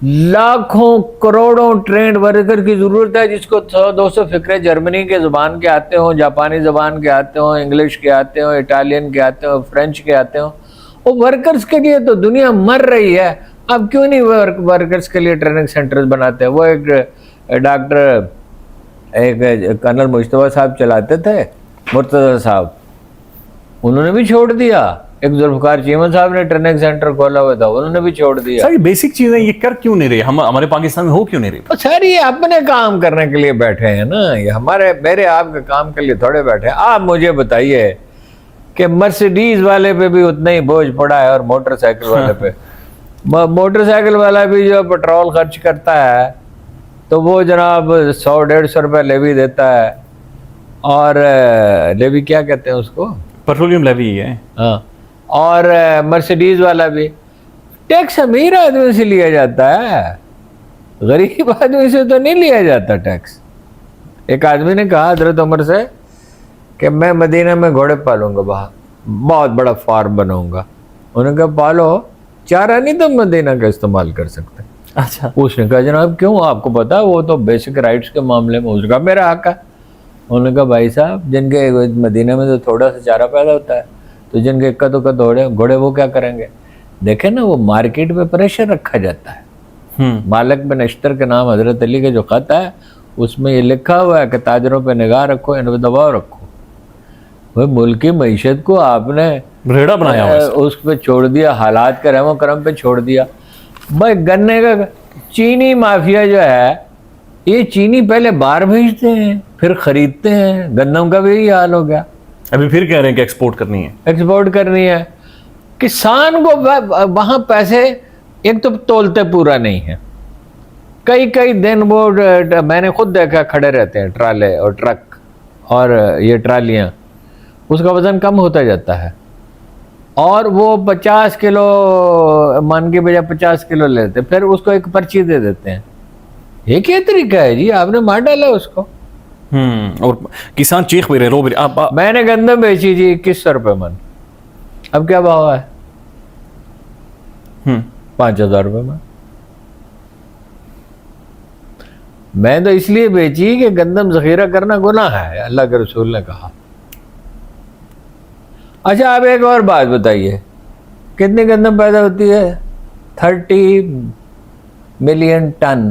لاکھوں کروڑوں ٹرینڈ ورکر کی ضرورت ہے, جس کو 100-200 فقرے جرمنی کے زبان کے آتے ہوں, جاپانی زبان کے آتے ہوں, انگلش کے آتے ہوں, اٹالین کے آتے ہوں, فرینچ کے آتے ہوں. وہ ورکرز کے لیے تو دنیا مر رہی ہے. اب کیوں نہیں ورکرز کے لیے ٹریننگ سینٹرز بناتے ہیں؟ وہ ایک ڈاکٹر, ایک کرنل مجتبیٰ صاحب چلاتے تھے, مرتضی صاحب, انہوں نے بھی چھوڑ دیا. ایک ذوالفقار چیمہ صاحب نے ٹریننگ سینٹر کھولا ہوا تھا, انہوں نے بھی چھوڑ دیا. سر یہ بیسک چیزیں یہ کر کیوں نہیں رہے, ہمارے پاکستان میں ہو کیوں نہیں رہی؟ سر یہ اپنے کام کرنے کے لیے بیٹھے ہیں نا, یہ میرے آپ کے کام کے لیے تھوڑے بیٹھے ہیں. آپ مجھے بتائیے کہ مرسیڈیز والے پہ بھی اتنا ہی بوجھ پڑا ہے, اور موٹر سائیکل والے پہ. موٹر سائیکل والا بھی جو پیٹرول خرچ کرتا ہے تو وہ جناب 100-150 روپے لیوی دیتا ہے, اور لیوی کیا کہتے ہیں اس کو, پیٹرولیم لیوی ہے. ہاں, اور مرسیڈیز والا بھی ٹیکس امیر آدمی سے لیا جاتا ہے, غریب آدمی سے تو نہیں لیا جاتا ٹیکس. ایک آدمی نے کہا حضرت عمر سے کہ میں مدینہ میں گھوڑے پالوں گا, وہاں بہت بڑا فارم بناؤں گا. انہوں نے کہا پالو, چارہ نہیں تم مدینہ کا استعمال کر سکتے. اچھا. اس نے کہا جناب کیوں, آپ کو پتا وہ تو بیسک رائٹس کے معاملے میں. اس نے کہا میرا حق ہے. انہوں نے کہا بھائی صاحب جن کے مدینہ میں تو تھوڑا سا چارہ پیدا ہوتا ہے, تو جن کے اکا دکا گھوڑے وہ کیا کریں گے؟ دیکھیں نا, وہ مارکیٹ پہ پریشر رکھا جاتا ہے. مالک بن اشتر کے نام حضرت علی کا جو خط ہے اس میں یہ لکھا ہوا ہے کہ تاجروں پہ نگاہ رکھو, ان پہ دباؤ رکھو. وہ ملک کی معیشت کو آپ نے ریڑا بنایا, اس پہ چھوڑ دیا, حالات کے رحم و کرم پہ چھوڑ دیا. بھائی گنے کا چینی مافیا جو ہے, یہ چینی پہلے باہر بھیجتے ہیں پھر خریدتے ہیں. گندم کا بھی یہی حال ہو گیا. ابھی پھر کہہ رہے ہیں کہ ایکسپورٹ کرنی ہے. ایکسپورٹ کرنی ہے. کسان کو وہاں پیسے ایک تو تولتے پورا نہیں ہے, کئی دن وہ میں نے خود دیکھا کھڑے رہتے ہیں ٹرالے اور ٹرک اور یہ ٹرالیاں، اس کا وزن کم ہوتا جاتا ہے، اور وہ 50 کلو من کے بجائے 50 کلو لیتے، پھر اس کو ایک پرچی دے دیتے ہیں۔ یہ کیا طریقہ ہے جی؟ آپ نے مار ڈالا اس کو۔ اور کسان چیخ بھی رہے، رو بھی رہے۔ میں نے گندم بیچی جی 2100 روپے من، اب کیا بھاؤ ہے؟ 5000 روپے من۔ میں تو اس لیے بیچی کہ گندم ذخیرہ کرنا گناہ ہے، اللہ کے رسول نے کہا۔ اچھا آپ ایک اور بات بتائیے، کتنی گندم پیدا ہوتی ہے؟ 30 ملین ٹن۔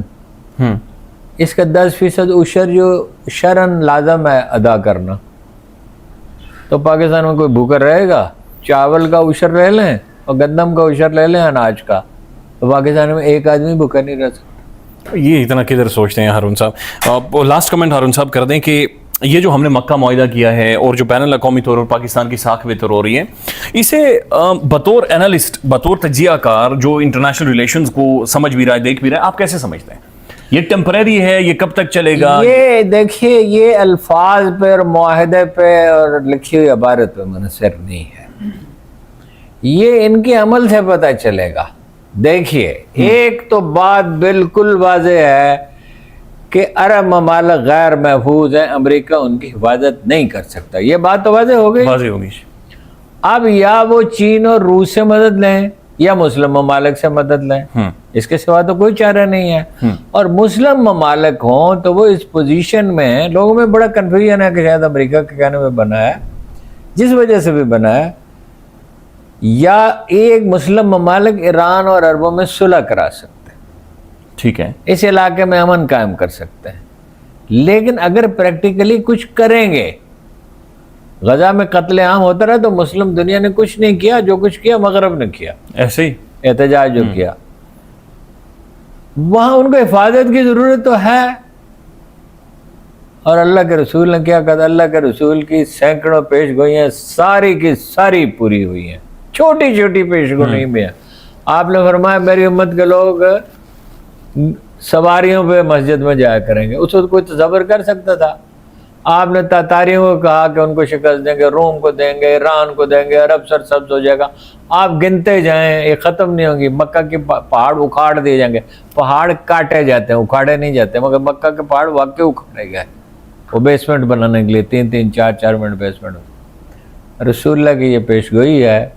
اس کا 10% عشر جو شرعاً لازم ہے ادا کرنا، تو پاکستان میں کوئی بھوکا رہے گا؟ چاول کا عشر لے لیں اور گندم کا عشر لے لیں اناج کا، تو پاکستان میں ایک آدمی بھوکا نہیں رہ سکتا۔ یہ اتنا کدھر سوچتے ہیں ہارون صاحب؟ لاسٹ کمنٹ ہارون صاحب کر دیں کہ یہ جو ہم نے مکہ معاہدہ کیا ہے اور جو بین الاقوامی طور پر پاکستان کی ساکھ بہتر ہو رہی ہے، اسے بطور اینالسٹ، بطور تجزیہ کار جو انٹرنیشنل ریلیشنز کو سمجھ بھی رہا ہے، دیکھ بھی رہا ہے، آپ کیسے سمجھتے ہیں؟ یہ ٹیمپریری ہے، یہ کب تک چلے گا؟ یہ دیکھیے، یہ الفاظ پہ اور معاہدے پہ اور لکھی ہوئی عبارت پہ منحصر نہیں ہے، یہ ان کے عمل سے پتہ چلے گا۔ دیکھیے، ایک تو بات بالکل واضح ہے کہ عرب ممالک غیر محفوظ ہیں، امریکہ ان کی حفاظت نہیں کر سکتا، یہ بات تو واضح ہو گئی۔ واضح ہوگی۔ اب یا وہ چین اور روس سے مدد لیں یا مسلم ممالک سے مدد لیں، اس کے سوا تو کوئی چارہ نہیں ہے۔ اور مسلم ممالک ہوں تو وہ اس پوزیشن میں ہیں، لوگوں میں بڑا کنفیوژن ہے کہ شاید امریکہ کے کہنے میں بنا ہے، جس وجہ سے بھی بنا ہے، یا ایک مسلم ممالک ایران اور عربوں میں صلح کرا سکتے ہیں، ٹھیک ہے، اس علاقے میں امن قائم کر سکتے ہیں۔ لیکن اگر پریکٹیکلی کچھ کریں گے، غزہ میں قتل عام ہوتا رہا تو مسلم دنیا نے کچھ نہیں کیا، جو کچھ کیا مغرب نے کیا، ایسے ہی احتجاج جو کیا۔ وہاں ان کو حفاظت کی ضرورت تو ہے، اور اللہ کے رسول نے کیا کہا؟ اللہ کے رسول کی سینکڑوں پیش گوئیاں ساری کی ساری پوری ہوئی ہیں، چھوٹی چھوٹی پیش گوئی بھی ہیں۔ آپ نے فرمایا میری امت کے لوگ سواریوں پہ مسجد میں جایا کریں گے، اس وقت کوئی تصور کر سکتا تھا؟ آپ نے تاتاریوں کو کہا کہ ان کو شکست دیں گے، روم کو دیں گے، ایران کو دیں گے، عرب سرسبز ہو جائے گا۔ آپ گنتے جائیں، یہ ختم نہیں ہوگی۔ مکہ کے پہاڑ اکھاڑ دیے جائیں گے، پہاڑ کاٹے جاتے ہیں، اکھاڑے نہیں جاتے، مگر مکہ کے پہاڑ واقعی اکھاڑے گئے وہ بیسمنٹ بنانے کے لیے، 3-3 4-4 منٹ بیسمنٹ۔ رسول اللہ کی یہ پیش گوئی ہے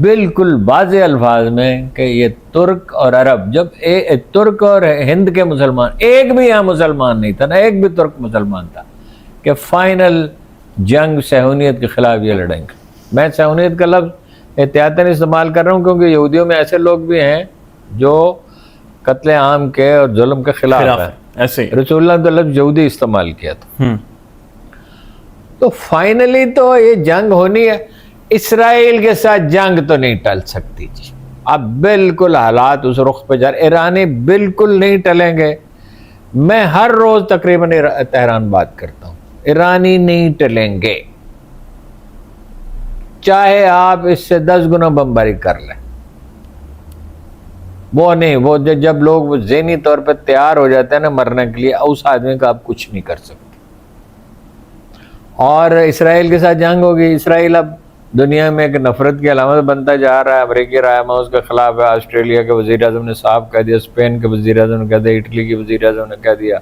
بالکل واضح الفاظ میں کہ یہ ترک اور عرب، جب ترک اور ہند کے مسلمان، ایک بھی یہاں مسلمان نہیں تھا، نہ ایک بھی ترک مسلمان تھا، کہ فائنل جنگ صہیونیت کے خلاف یہ لڑیں گے۔ میں صہیونیت کا لفظ احتیاطاً استعمال کر رہا ہوں کیونکہ یہودیوں میں ایسے لوگ بھی ہیں جو قتل عام کے اور ظلم کے خلاف ہیں، ایسے رسول اللہ نے تو لفظ یہودی استعمال کیا تھا۔ تو فائنلی تو یہ جنگ ہونی ہے، اسرائیل کے ساتھ جنگ تو نہیں ٹل سکتی جی، اب بالکل حالات اس رخ پہ جا رہے، ایرانی بالکل نہیں ٹلیں گے۔ میں ہر روز تقریباً تہران بات کرتا ہوں، ایرانی نہیں ٹلیں گے، چاہے آپ اس سے 10 گنا بمباری کر لیں، وہ نہیں، وہ جب لوگ ذہنی طور پہ تیار ہو جاتے ہیں نا مرنے کے لیے، اس آدمی کا آپ کچھ نہیں کر سکتے۔ اور اسرائیل کے ساتھ جنگ ہوگی، اسرائیل اب دنیا میں ایک نفرت کی علامت بنتا جا رہا ہے، امریکی رہنما اس کے خلاف ہے، آسٹریلیا کے وزیر اعظم نے صاف کہہ دیا، اسپین کے وزیر اعظم نے کہہ دیا، اٹلی کے وزیر اعظم نے کہہ دیا،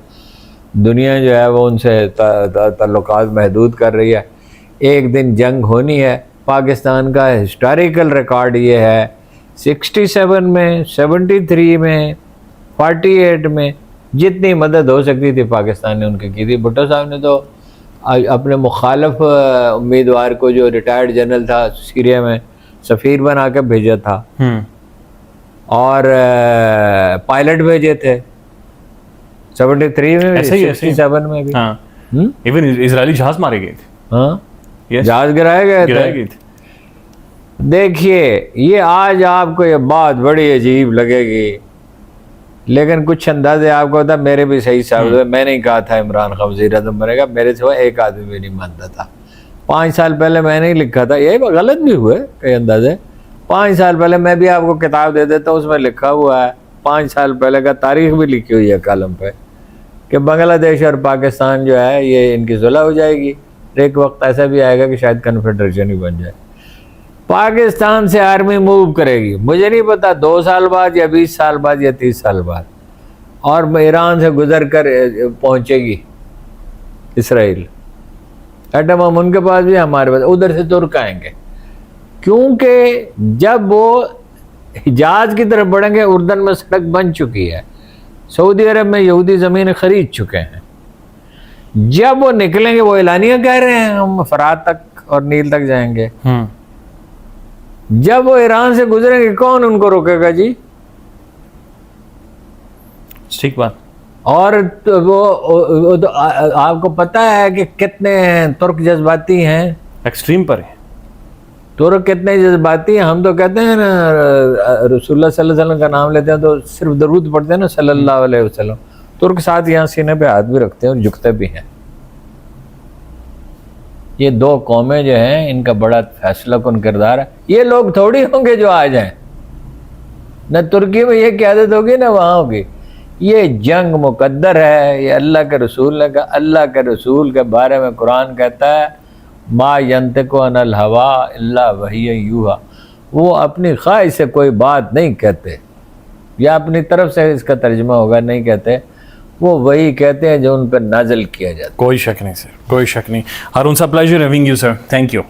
دنیا جو ہے وہ ان سے تعلقات محدود کر رہی ہے۔ ایک دن جنگ ہونی ہے۔ پاکستان کا ہسٹوریکل ریکارڈ یہ ہے، 67 میں، 73 میں، 48 میں جتنی مدد ہو سکتی تھی پاکستان نے ان کی تھی۔ بھٹو صاحب نے تو اپنے مخالف امیدوار کو جو ریٹائرڈ جنرل تھا سیریا میں سفیر بنا کے بھیجا تھا، اور پائلٹ بھیجے تھے 73 میں بھی، 67 میں بھی، ایون اسرائیلی جہاز مارے گئے تھے، ہاں جہاز گرائے گئے تھے۔ دیکھیے یہ آج آپ کو یہ بات بڑی عجیب لگے گی، لیکن کچھ اندازے آپ کو ہوتا ہے، میرے بھی صحیح ثابت ہوئے۔ میں نہیں کہا تھا عمران خان وزیر اعظم بنے گا، میرے سوا ایک آدمی بھی نہیں مانتا تھا۔ 5 سال پہلے میں نے لکھا تھا، یہ غلط بھی ہوئے کئی اندازے، 5 سال پہلے میں بھی آپ کو کتاب دے دیتا ہوں، اس میں لکھا ہوا ہے 5 سال پہلے کا، تاریخ بھی لکھی ہوئی ہے کالم پہ، کہ بنگلہ دیش اور پاکستان جو ہے یہ ان کی صلح ہو جائے گی. ایک وقت ایسا بھی آئے گا کہ شاید کنفیڈریشن ہی بن جائے. پاکستان سے آرمی موو کرے گی, مجھے نہیں پتا 2 سال بعد یا 20 سال بعد یا 30 سال بعد, اور ایران سے گزر کر پہنچے گی اسرائیل. ایٹم بم ان کے پاس بھی, ہمارے پاس. ادھر سے ترک آئیں گے, کیونکہ جب وہ حجاز کی طرف بڑھیں گے, اردن میں سڑک بن چکی ہے, سعودی عرب میں یہودی زمینیں خرید چکے ہیں. جب وہ نکلیں گے, وہ اعلانیہ کہہ رہے ہیں ہم فرات تک اور نیل تک جائیں گے. جب وہ ایران سے گزریں گے, کون ان کو روکے گا جی؟ ٹھیک بات. اور وہ آپ کو پتہ ہے کہ کتنے ترک جذباتی ہیں, ایکسٹریم پر ہیں ترک کتنے جذباتی ہیں. ہم تو کہتے ہیں نا رسول اللہ صلی اللہ علیہ وسلم کا نام لیتے ہیں تو صرف درود پڑھتے ہیں نا صلی اللہ علیہ وسلم. ترک ساتھ یہاں سینے پہ ہاتھ بھی رکھتے ہیں اور جھکتے بھی ہیں. یہ 2 قومیں جو ہیں ان کا بڑا فیصلہ کن کردار ہے. یہ لوگ تھوڑی ہوں گے جو آ جائیں, نہ ترکی میں یہ قیادت ہوگی نہ وہاں ہوگی. یہ جنگ مقدر ہے, یہ اللہ کے رسول نے کہا. اللہ کے رسول کے بارے میں قرآن کہتا ہے ما ینطق عن الہوا الا وحی یوحی, وہ اپنی خواہش سے کوئی بات نہیں کہتے, یا اپنی طرف سے اس کا ترجمہ ہوگا نہیں کہتے, وہ وہی کہتے ہیں جو ان پر نازل کیا جاتا ہے. کوئی شک نہیں سر, کوئی شک نہیں. ہارون صاحب, pleasure having you sir, thank you.